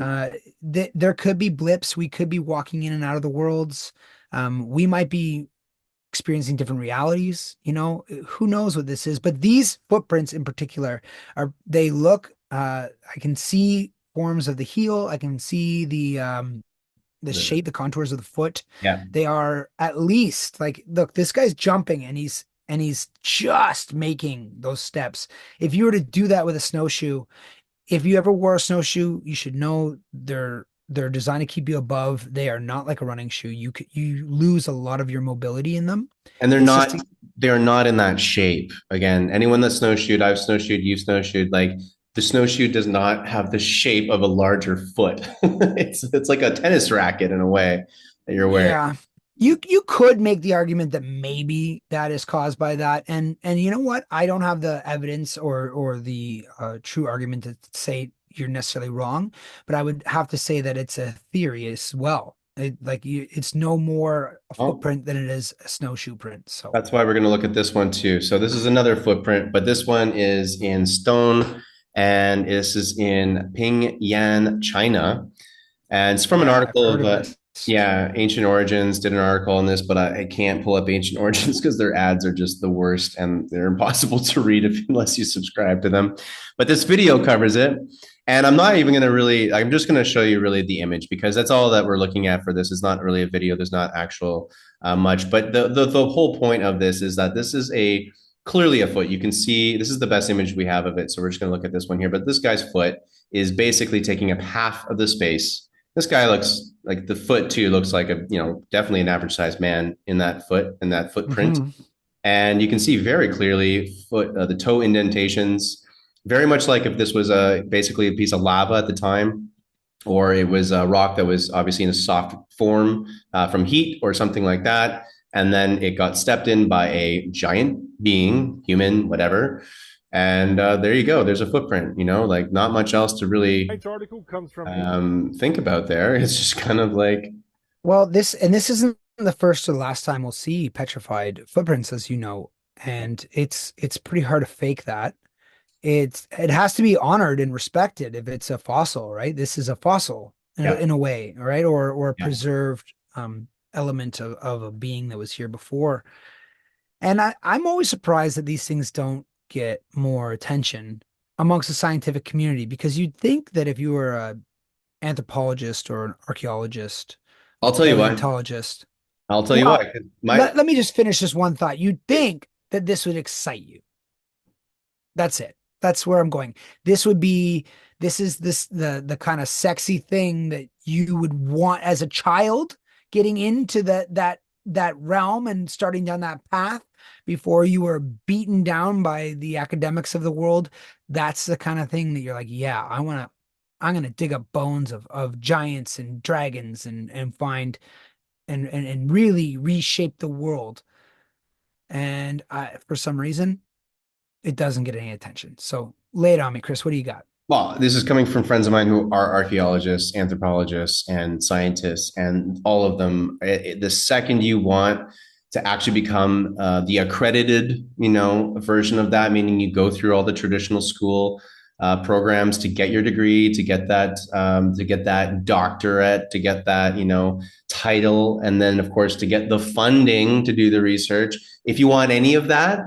Uh, there could be blips. We could be walking in and out of the worlds. We might be experiencing different realities. Who knows what this is? But these footprints in particular they look, I can see forms of the heel. I can see the The- shape, the contours of the foot. yeah. They are at least like, look, this guy's jumping and he's just making those steps. If you were to do that with a snowshoe, if you ever wore a snowshoe, you should know they're designed to keep you above. They are not like a running shoe. You lose a lot of your mobility in them. And It's just they're not in that shape. Again, anyone that snowshoed, I've snowshoed, you've snowshoed, like the snowshoe does not have the shape of a larger foot. It's like a tennis racket in a way that you're wearing. yeah. You could make the argument that maybe that is caused by that. And you know what? I don't have the evidence or the true argument to say you're necessarily wrong, but I would have to say that it's a theory as well. It's no more a Oh, footprint than it is a snowshoe print. So that's why we're going to look at this one too. So this is another footprint, but this one is in stone, and this is in Pingyan, China. And it's from an yeah, I've article heard of, of this. yeah, Ancient Origins did an article on this, but I can't pull up Ancient Origins because their ads are just the worst and they're impossible to read unless you subscribe to them. But this video covers it. And I'm not even going to really, I'm just going to show you really the image because that's all that we're looking at for this. Is not really a video. There's not actual much. But the whole point of this is that this is clearly a foot. You can see this is the best image we have of it. So we're just going to look at this one here. But this guy's foot is basically taking up half of the space. This guy looks like the foot too looks like definitely an average sized man in that foot and that footprint. Mhm. And you can see very clearly the toe indentations, very much like if this was basically a piece of lava at the time, or it was a rock that was obviously in a soft form from heat or something like that. And then it got stepped in by a giant being, human, whatever. And there you go. There's a footprint, like not much else to really Tonight's article comes from think about there. It's just kind of like, Well, this isn't the first or the last time we'll see petrified footprints, as you know, and it's pretty hard to fake that. It has to be honored and respected if it's a fossil, right? This is a fossil. Yeah. in a way, right? Or a Yeah. preserved element of a being that was here before. And I'm always surprised that these things don't get more attention amongst the scientific community because you'd think that if you were an anthropologist or an archaeologist, a I'll tell you why. paleontologist, I'll tell you why. well, 'Cause my let me just finish this one thought. You'd think that this would excite you. That's it. That's where I'm going. This would be this is this the kind of sexy thing that you would want as a child getting into that realm and starting down that path before you were beaten down by the academics of the world. That's the kind of thing that you're like, yeah, I'm gonna dig up bones of giants and dragons and find and really reshape the world. And for some reason, it doesn't get any attention. So lay it on me, Chris. What do you got? Well, this is coming from friends of mine who are archaeologists, anthropologists, and scientists, and all of them. The second you want to actually become the accredited, version of that, meaning you go through all the traditional school programs to get your degree, to get that doctorate, to get that, title, and then of course to get the funding to do the research. If you want any of that,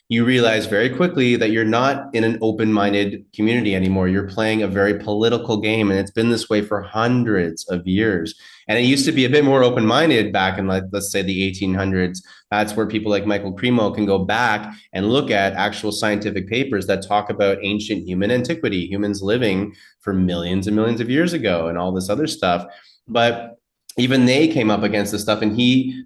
you realize very quickly that you're not in an open-minded community anymore. You're playing a very political game, and it's been this way for hundreds of years. And it used to be a bit more open-minded back in, like, let's say the 1800s. That's where people like Michael Cremo can go back and look at actual scientific papers that talk about ancient human antiquity, humans living for millions and millions of years ago, and all this other stuff. But even they came up against this stuff. And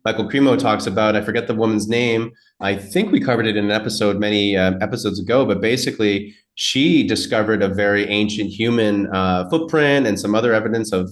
Michael Cremo talks about, I forget the woman's name. I think we covered it in an episode many episodes ago, but basically she discovered a very ancient human footprint and some other evidence of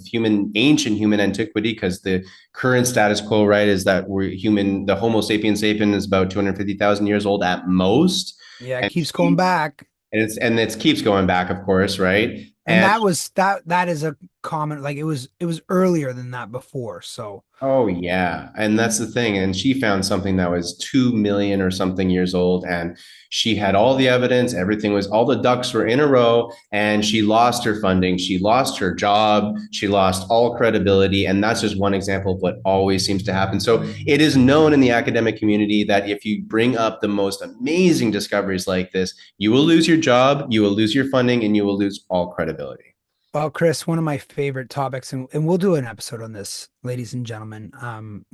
ancient human antiquity, because the current status quo, right, is that the Homo sapiens sapien is about 250,000 years old at most. Yeah, it And keeps going back. it keeps going back, of course, right? And And that is a common, like it was earlier than that before. So oh yeah, and that's the thing. And she found something that was 2 million or something years old, and she had all the evidence. All the ducks were in a row, and she lost her funding. She lost her job. She lost all credibility, and that's just one example of what always seems to happen. So it is known in the academic community that if you bring up the most amazing discoveries like this, you will lose your job, you will lose your funding, and you will lose all credibility. well, Chris, one of my favorite topics, and we'll do an episode on this, ladies and gentlemen,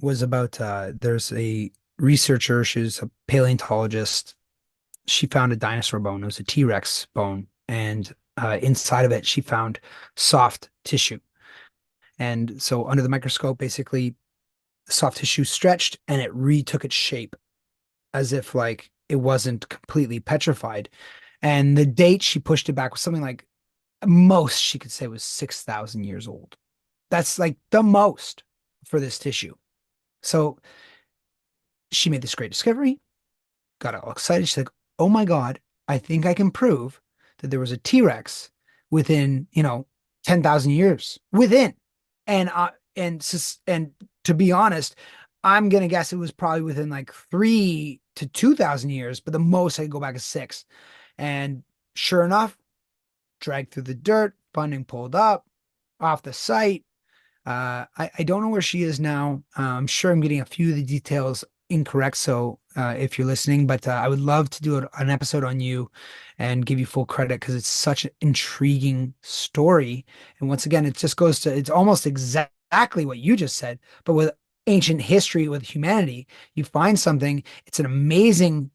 was about there's a researcher, she's a paleontologist. She found a dinosaur bone. It was a T-Rex bone, and inside of it, she found soft tissue. And so, under the microscope, basically, the soft tissue stretched and it retook its shape as if like it wasn't completely petrified. And the date she pushed it back was something like most she could say was 6,000 years old. That's like the most for this tissue. So she made this great discovery, got all excited. She's like, oh my God, I think I can prove that there was a T-Rex within, 10,000 years within. And to be honest, I'm going to guess it was probably within like 3 to 2,000 years, but the most I could go back is 6. And sure enough, dragged through the dirt, funding pulled up off the site. I don't know where she is now. I'm sure I'm getting a few of the details incorrect. So if you're listening, but I would love to do an episode on you and give you full credit because it's such an intriguing story. And once again, it just goes to, it's almost exactly what you just said, but with ancient history, with humanity, you find something, it's an amazing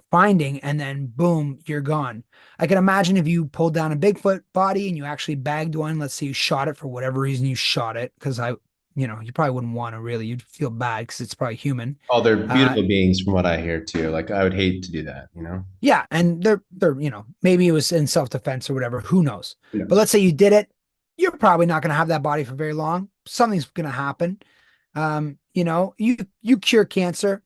finding, and then boom, you're gone. I can imagine if you pulled down a Bigfoot body and you actually bagged one, let's say you shot it for whatever reason you shot it, because you probably wouldn't want to really, you'd feel bad because it's probably human. Oh, they're Uh, beautiful beings from what I hear too. Like I would hate to do that. yeah, and they're, maybe it was in self-defense or whatever, who knows? Who But knows? let's say you did it, you're probably not going to have that body for very long. Something's going to happen. You cure cancer,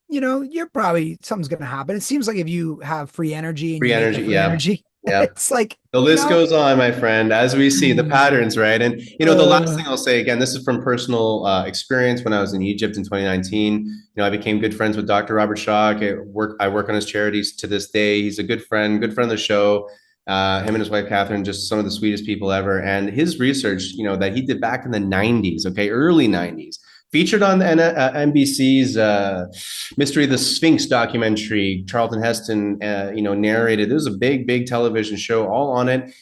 you're probably something's going to happen. It seems like if you have free energy and Free you make the energy. free Yeah. energy, Yeah. it's like, The list goes on, my friend, as we see the mm, patterns, right? And the last uh, thing I'll say again, this is from personal experience. When I was in Egypt in 2019, I became good friends with Dr. Robert Schock. I work on his charities to this day. He's a good friend of the show. Him and his wife Catherine, just some of the sweetest people ever. And his research, that he did back in the '90s, okay, early '90s, featured on NBC's Mystery of the Sphinx documentary. Charlton Heston, narrated. It was a big, big television show, all on it.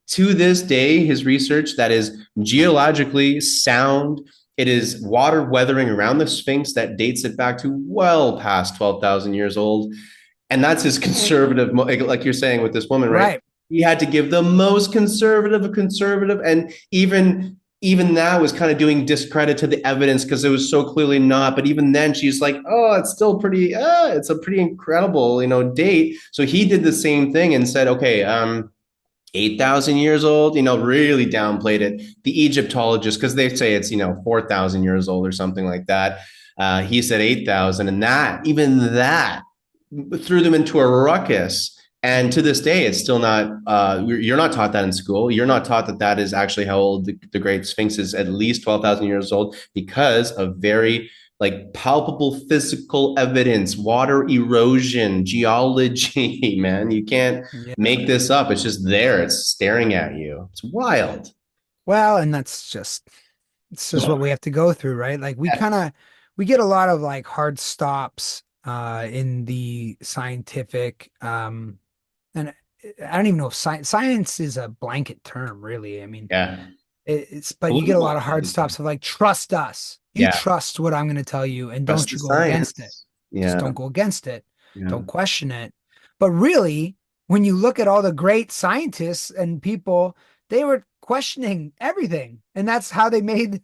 To this day, his research that is geologically sound. It is water weathering around the Sphinx that dates it back to well past 12,000 years old. And that's his conservative, like you're saying with this woman, right? Right. He had to give the most conservative of conservative, and even now was kind of doing discredit to the evidence because it was so clearly not. But even then, she's like, "Oh, it's still pretty. It's a pretty incredible, date." So he did the same thing and said, "Okay, 8,000 years old, really downplayed it. The Egyptologists, because they say it's 4,000 years old or something like that. He said 8,000, and even that threw them into a ruckus. And to this day, it's still not, you're not taught that in school. You're not taught that that is actually how old the Great Sphinx is, at least 12,000 years old, because of very like palpable physical evidence, water erosion, geology, man. You can't Yeah. make this up. It's just there. It's staring at you. It's wild. Well, and it's just what we have to go through, right? Like we get a lot of like hard stops in the scientific and I don't even know if science is a blanket term, really. I mean, Yeah. it's but you get a lot Political of hard science. stops of like trust us. You Yeah. trust what I'm going to tell you and Trust don't the you go against it. science. Just Yeah. don't go against it. Yeah. Don't question it. But really, when you look at all the great scientists and people, they were questioning everything. And that's how they made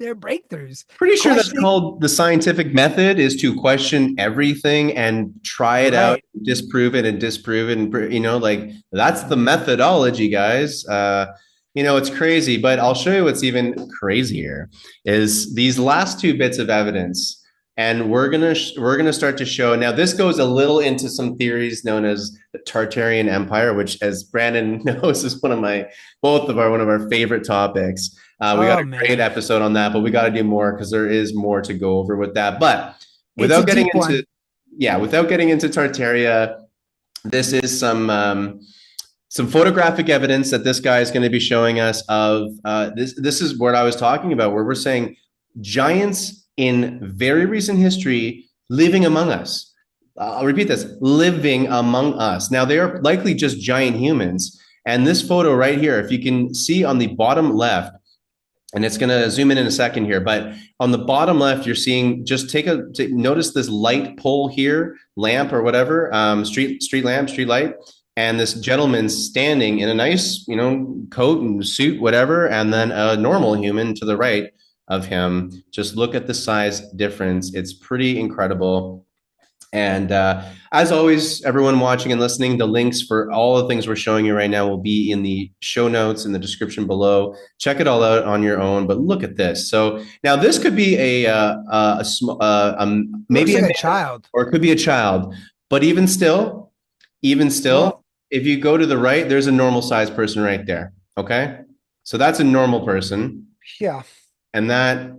their breakthroughs. Pretty sure that's Questioning, called the scientific method, is to question everything and try it out, right. disprove it and disprove it. And, like that's the methodology, guys. It's crazy, but I'll show you what's even crazier is these last two bits of evidence. And we're gonna start to show now. This goes a little into some theories known as the Tartarian Empire, which, as Brandon knows, is one of our favorite topics. We got Oh a great man. episode on that, but we got to do more because there is more to go over with that. But It's a without getting deep into, one. yeah, without getting into Tartaria, this is some photographic evidence that this guy is going to be showing us of this. This is what I was talking about, where we're saying giants in very recent history living among us. I'll repeat this: living among us. Now they are likely just giant humans. And this photo right here, if you can see on the bottom left, and it's going to zoom in a second here, but on the bottom left you're seeing, just notice this light pole here, lamp or whatever, street lamp, street light, and this gentleman standing in a nice coat and suit, whatever, and then a normal human to the right of him. Just look at the size difference. It's pretty incredible. And as always, everyone watching and listening, the links for all the things we're showing you right now will be in the show notes in the description below. Check it all out on your own. But look at this. So now this could be Looks maybe a like a man, child. or it could be a child. But even still, Well, if you go to the right, there's a normal sized person right there. Okay, so that's a normal person, yeah. and that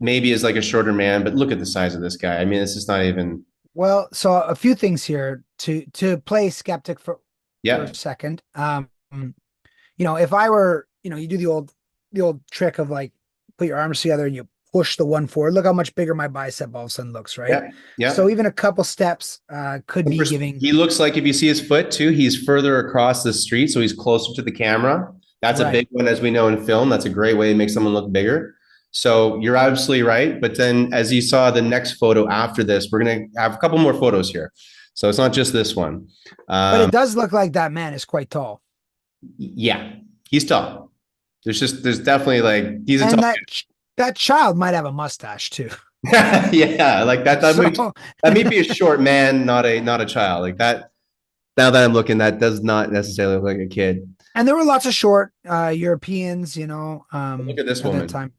maybe is like a shorter man. But look at the size of this guy. I mean, it's just not even. Well, so a few things here to play skeptic for a Yeah. second. If I were, you do the old trick of like put your arms together and you push the one forward. Look how much bigger my bicep all of a sudden looks, right? Yeah. Yeah. So even a couple steps could be giving He looks like, if you see his foot too, he's further across the street, so he's closer to the camera. That's a big right. one, as we know in film. That's a great way to make someone look bigger. So you're absolutely right. But then, as you saw the next photo after this, we're gonna have a couple more photos here. So it's not just this one. But Um, it does look like that man is quite tall. yeah, he's tall. There's definitely like he's a tall. And that child might have a mustache too. Yeah, like that. That may, So that may be a short man, not a child. Like that. Now that I'm looking, that does not necessarily look like a kid. and there were lots of short Europeans, Look at this at that woman. time.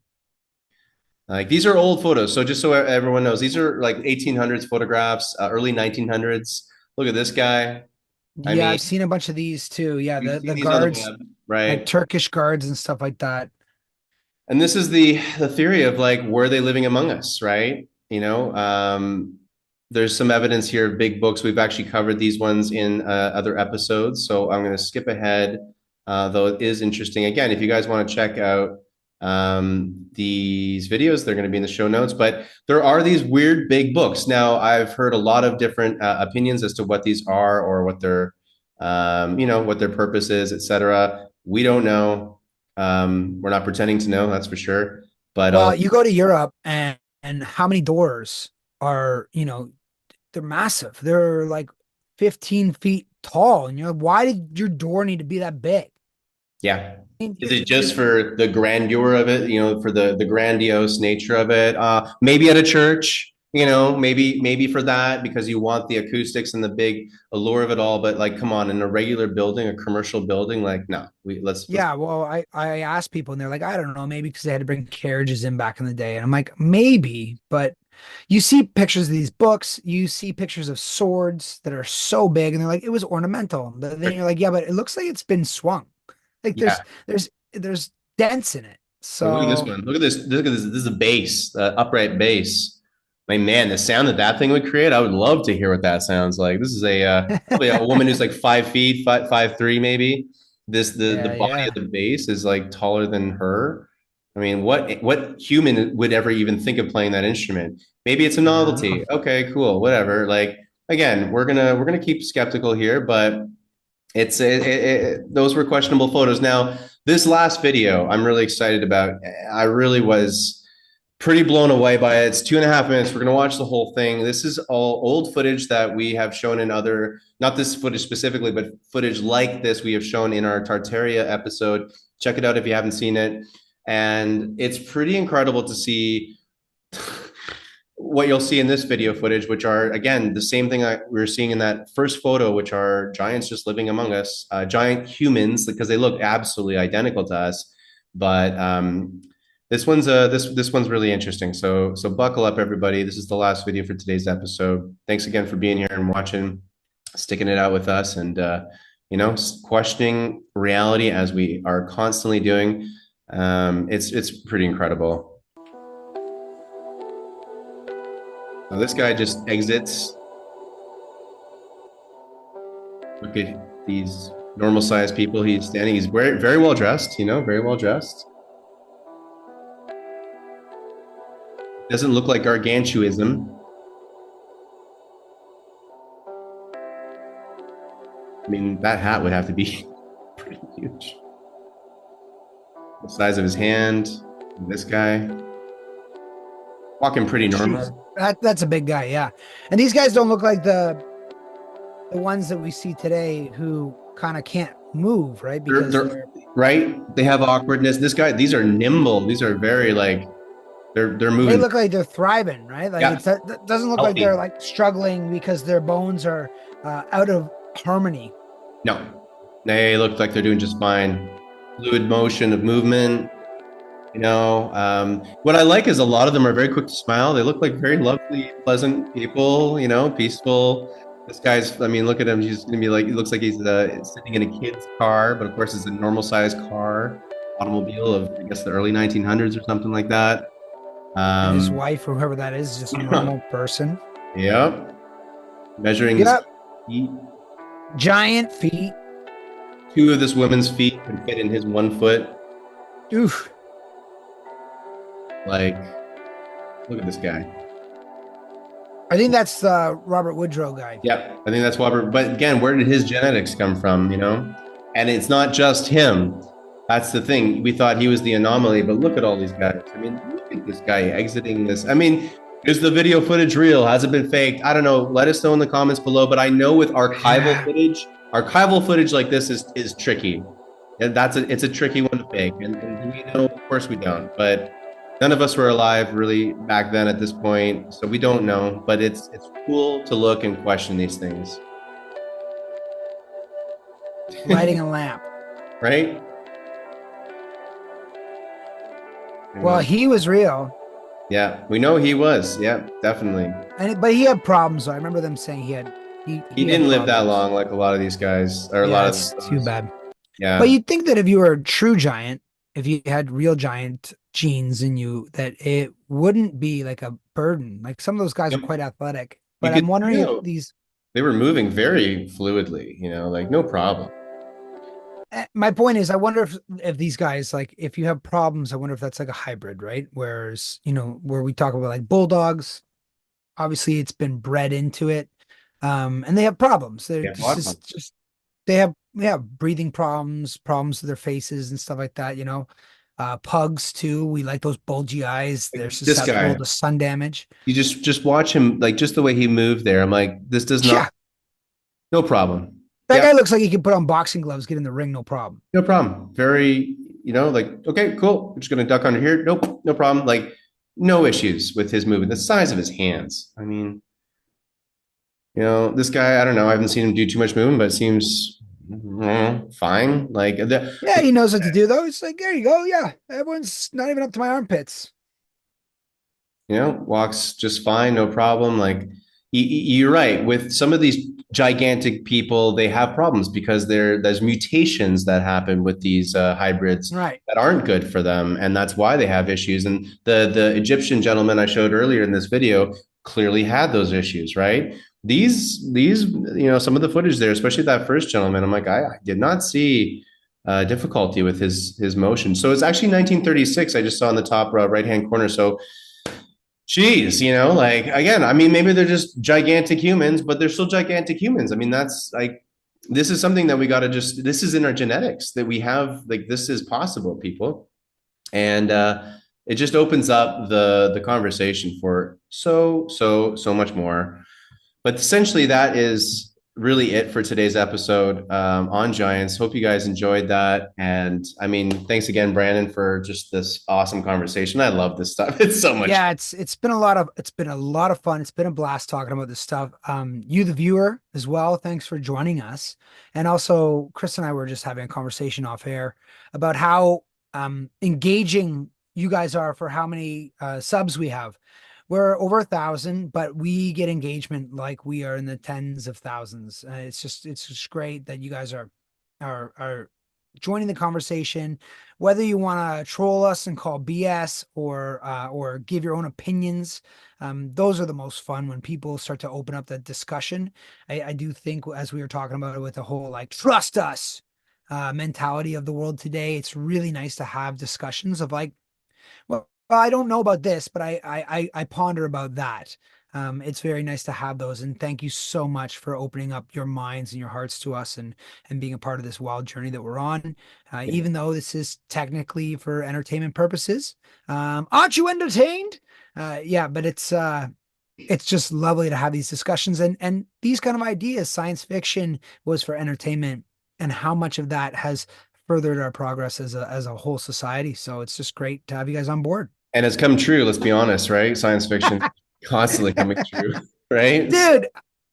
Like these are old photos. So just so everyone knows, these are like 1800s photographs, early 1900s. Look at this guy. I Yeah, mean, I've seen a bunch of these too. Yeah, we've the seen these on the guards, web, like right? Turkish guards and stuff like that. And this is the theory of like, were they living among us, right? there's some evidence here of big books. We've actually covered these ones in other episodes, so I'm going to skip ahead, though it is interesting. Again, if you guys want to check out these videos, they're going to be in the show notes. But there are these weird big books. Now, I've heard a lot of different opinions as to what these are or what their, what their purpose is, etc. We don't know. We're not pretending to know, that's for sure. But Well, you go to Europe and how many doors are, they're massive. They're like 15 feet tall. And you're like, why did your door need to be that big? yeah. I mean, Is it just for the grandeur of it, for the grandiose nature of it? Maybe at a church, maybe for that because you want the acoustics and the big allure of it all. But like, come on, in a regular building, a commercial building, like, no, let's. yeah, well, I asked people and they're like, I don't know, maybe because they had to bring carriages in back in the day. And I'm like, maybe, but you see pictures of these books, you see pictures of swords that are so big, and they're like, it was ornamental. But then you're like, yeah, but it looks like it's been swung. Like Yeah. there's dents in it. Like, look at this So one. Look at this. Look at this. This is a bass, upright bass. Like, man, the sound that that thing would create, I would love to hear what that sounds like. This is probably a woman who's like 5 feet, 5'3", maybe. The yeah, body of yeah. the bass is like taller than her. I mean, what human would ever even think of playing that instrument? Maybe it's a I don't know. novelty. Okay, cool, whatever. Like, again, we're gonna keep skeptical here, but those were questionable photos. Now, this last video, I'm really excited about. I really was pretty blown away by it. It's 2.5 minutes. We're going to watch the whole thing. This is all old footage that we have shown in other, not this footage specifically, but footage like this we have shown in our Tartaria episode. Check it out if you haven't seen it. And it's pretty incredible to see what you'll see in this video footage, which are, again, the same thing we were seeing in that first photo, which are giants just living among us, giant humans, because they look absolutely identical to us. But this one's really interesting. So buckle up, everybody. This is the last video for today's episode. Thanks again for being here and watching, sticking it out with us, and questioning reality as we are constantly doing. It's pretty incredible. So this guy just exits. Look at these normal sized people. He's standing. He's very, very well dressed, very well dressed. Doesn't look like gargantuism. I mean, that hat would have to be pretty huge. The size of his hand. This guy. Walking pretty Jeez. normal. That's a big guy, yeah. And these guys don't look like the ones that we see today who kind of can't move, right? Because They're right. They have awkwardness. This guy, these are nimble. These are very like they're they moving. look like they're thriving, right? Like Yeah, it doesn't look like healthy. they're like struggling because their bones are out of harmony. No, they look like they're doing just fine. Fluid motion of movement. What I like is a lot of them are very quick to smile. They look like very lovely, pleasant people. Peaceful. This guy's. I mean, look at him. He's gonna be like. It looks like he's sitting in a kid's car, but of course it's a normal sized car, automobile of I guess the early 1900s or something like that. And his Um, wife, or whoever that is just a normal person. yep. Measuring his Yep. feet. Giant feet. Two of this woman's feet can fit in his 1 foot. Oof. Like, look at this guy. I think that's the Robert Woodrow guy. Yep, I think that's Robert. But again, where did his genetics come from? And it's not just him. That's the thing. We thought he was the anomaly, but look at all these guys. I mean, look at this guy exiting this. I mean, is the video footage real? Has it been faked? I don't know. Let us know in the comments below. But I know with Yeah. archival footage like this is tricky. And it's a tricky one to fake. And do we know? Of course we don't. But none of us were alive really back then at this point, so we don't know. But it's cool to look and question these things, Lighting a lamp. right? Well, he was real. Yeah, we know he was. Yeah, definitely. But he had problems. So I remember them saying He he had didn't live that problems. long, like a lot of these guys, or a Yeah, lot of it's too those. bad. Yeah. But you'd think that if you were a true giant, if you had real giant genes in you, that it wouldn't be like a burden. Like some of those guys are Yep. quite athletic. You But could, I'm wondering if these. they were moving very fluidly, like no problem. My point is, I wonder if these guys, like, if you have problems, I wonder if that's like a hybrid, right? Whereas, where we talk about like bulldogs, obviously it's been bred into it, and they have problems. They're Yeah, a lot of just fun. just they have breathing problems, problems with their faces and stuff like that. Pugs too. We like those bulgy eyes. They're Like this susceptible guy, to sun damage. you just watch him, like just the way he moved there. I'm like, this does not, Yeah, no problem. that Yeah, guy looks like he can put on boxing gloves, get in the ring, no problem. no problem. Very, like, okay, cool. We're just gonna duck under here. Nope, no problem. Like, no issues with his movement. The size of his hands. I mean, this guy, I don't know. I haven't seen him do too much movement, but it seems fine. Like Yeah, he knows what to do though. It's like, there you go. Yeah, everyone's not even up to my armpits. walks just fine, no problem. Like you're right. With some of these gigantic people, they have problems because there's mutations that happen with these hybrids Right. that aren't good for them, and that's why they have issues. And the Egyptian gentleman I showed earlier in this video clearly had those issues, right? These some of the footage there, especially that first gentleman, I'm like, I did not see difficulty with his motion. So it's actually 1936. I just saw in the top right hand corner. So geez, like again, I mean, maybe they're just gigantic humans, but they're still gigantic humans. I mean, that's like, this is something that we got to this is in our genetics that we have, like, this is possible, people. And it just opens up the conversation for so much more. But essentially, that is really it for today's episode on Giants. Hope you guys enjoyed that. And I mean, thanks again, Brandon, for just this awesome conversation. I love this stuff. It's so much. Yeah, it's been a lot of fun. It's been a blast talking about this stuff. You, the viewer, as well. Thanks for joining us. And also, Chris and I were just having a conversation off air about how engaging you guys are for how many subs we have. We're over 1,000, but we get engagement like we are in the tens of thousands. It's just great that you guys are joining the conversation, whether you want to troll us and call BS or give your own opinions. Those are the most fun when people start to open up the discussion. I do think, as we were talking about it with the whole like trust us mentality of the world today, it's really nice to have discussions of like, well, I don't know about this, but I ponder about that. It's very nice to have those, and thank you so much for opening up your minds and your hearts to us, and being a part of this wild journey that we're on. Even though this is technically for entertainment purposes, aren't you entertained? Yeah, but it's just lovely to have these discussions and these kind of ideas. Science fiction was for entertainment, and how much of that has furthered our progress as a whole society. So it's just great to have you guys on board. And it's come true. Let's be honest, right? Science fiction constantly coming true, right? Dude,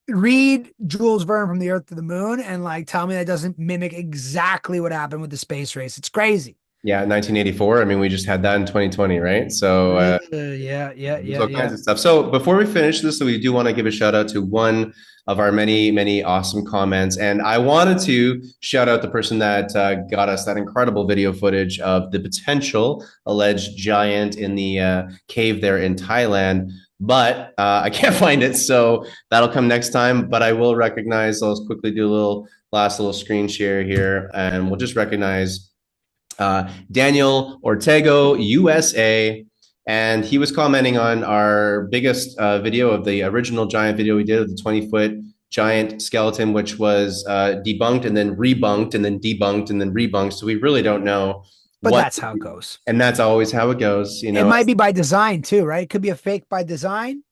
read Jules Verne from the Earth to the Moon and like tell me that doesn't mimic exactly what happened with the space race. It's crazy. Yeah, 1984. I mean, we just had that in 2020, right? So there's all kinds Yeah. of stuff. So before we finish this, we do want to give a shout out to one of our many, many awesome comments. And I wanted to shout out the person that got us that incredible video footage of the potential alleged giant in the cave there in Thailand. But I can't find it. So that'll come next time. But I will recognize, I'll quickly do a last little screen share here. And we'll just recognize Daniel Ortego, USA. And he was commenting on our biggest video of the original giant video we did of the 20-foot giant skeleton, which was debunked and then rebunked and then debunked and then rebunked. So we really don't know. But that's how it goes. And that's always how it goes. It might be by design too, right? It could be a fake by design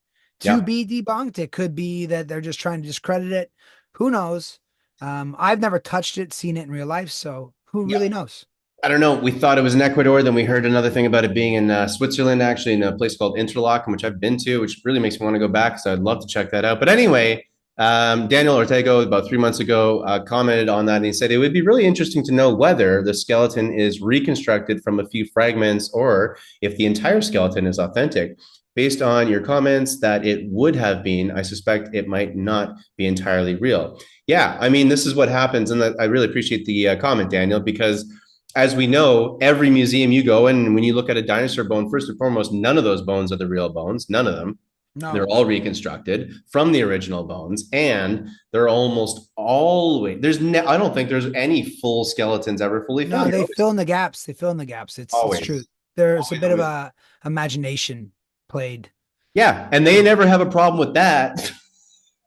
to Yeah. be debunked. It could be that they're just trying to discredit it. Who knows? I've never touched it, seen it in real life. So who really knows? I don't know. We thought it was in Ecuador. Then we heard another thing about it being in Switzerland, actually, in a place called Interlaken, which I've been to, which really makes me want to go back. So I'd love to check that out. But anyway, Daniel Ortego, about 3 months ago, commented on that. And he said it would be really interesting to know whether the skeleton is reconstructed from a few fragments or if the entire skeleton is authentic. Based on your comments that it would have been, I suspect it might not be entirely real. Yeah, I mean, this is what happens. And I really appreciate the comment, Daniel, because as we know, every museum you go in, and when you look at a dinosaur bone, first and foremost, none of those bones are the real bones, none of them. No. They're all reconstructed from the original bones, and they're almost always I don't think there's any full skeletons ever fully No, found. they fill in the gaps. They fill in the gaps. It's true. Always, There's a always, bit of always. a imagination played. Yeah, and they never have a problem with that,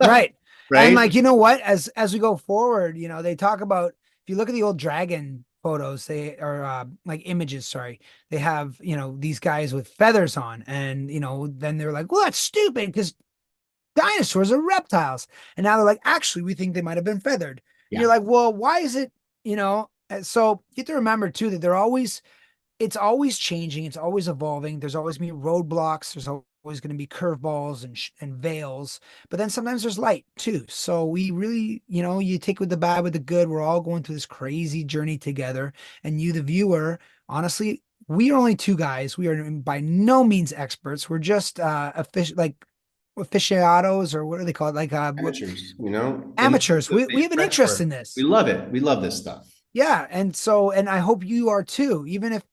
Right. And right? like, you know what? As we go forward, they talk about if you look at the old dragon photos, they are like images, sorry. They have, these guys with feathers on and, then they're like, "Well, that's stupid because dinosaurs are reptiles." And now they're like, "Actually, we think they might have been feathered." And you're Yeah, like, "Well, why is it, And so you have to remember too that it's always changing. It's always evolving. There's always going to be roadblocks. There's always going to be curveballs and veils. But then sometimes there's light too. So we really, you take with the bad with the good. We're all going through this crazy journey together. And you, the viewer, honestly, we are only two guys. We are by no means experts. We're just like aficionados, or what do they call it? Like amateurs, in amateurs. We the have an French interest word. in We this. love it. We love this stuff. Yeah, and I hope you are too. Even if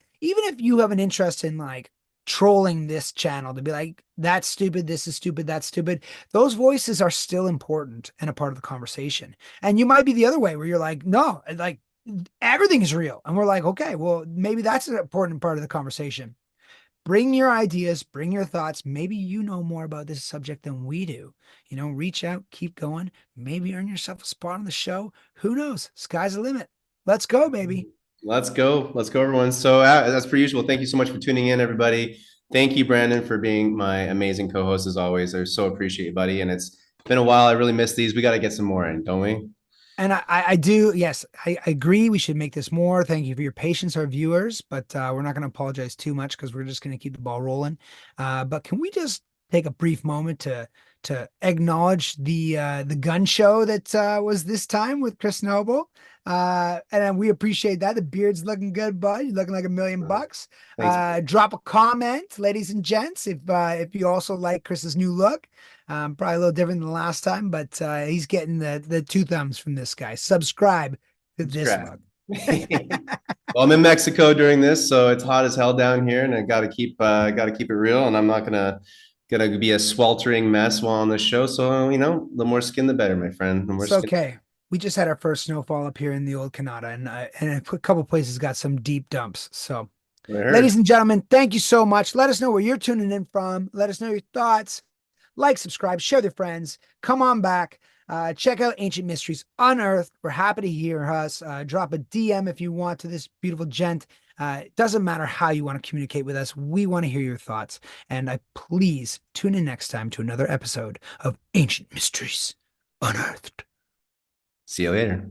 you have an interest in like trolling this channel to be like, "That's stupid, this is stupid, that's stupid." Those voices are still important and a part of the conversation. And you might be the other way where you're like, "No, like everything is real." And we're like, "Okay, well, maybe that's an important part of the conversation." Bring your ideas, bring your thoughts. Maybe you know more about this subject than we do. Reach out, keep going, maybe earn yourself a spot on the show. Who knows? Sky's the limit. Let's go, baby. Let's go. Let's go, everyone. So, as per usual, thank you so much for tuning in, everybody. Thank you, Brandon, for being my amazing co host as always. I so appreciate you, buddy. And it's been a while. I really missed these. We got to get some more in, don't we? And I do, yes, I agree. We should make this more. Thank you for your patience, our viewers, but we're not going to apologize too much because we're just going to keep the ball rolling. But can we just take a brief moment to acknowledge the gun show that was this time with Chris Noble? And we appreciate that. The beard's looking good, bud. You're looking like $1,000,000. Thanks. Drop a comment, ladies and gents, if you also like Chris's new look. Probably a little different than the last time, but he's getting the two thumbs from this guy. Subscribe to this Subscribe. mug. Well, I'm in Mexico during this, so it's hot as hell down here, and I got to keep it real. And I'm not gonna be a sweltering mess while on the show. So the more skin, the better, my friend. The more It's skin. okay. We just had our first snowfall up here in the old Canada, and a couple places got some deep dumps. So, I heard. ladies and gentlemen, thank you so much. Let us know where you're tuning in from. Let us know your thoughts. Like, subscribe, share with your friends. Come on back. Check out Ancient Mysteries Unearthed. We're happy to hear us. Drop a DM if you want to this beautiful gent. It doesn't matter how you want to communicate with us. We want to hear your thoughts. And please tune in next time to another episode of Ancient Mysteries Unearthed. See you later.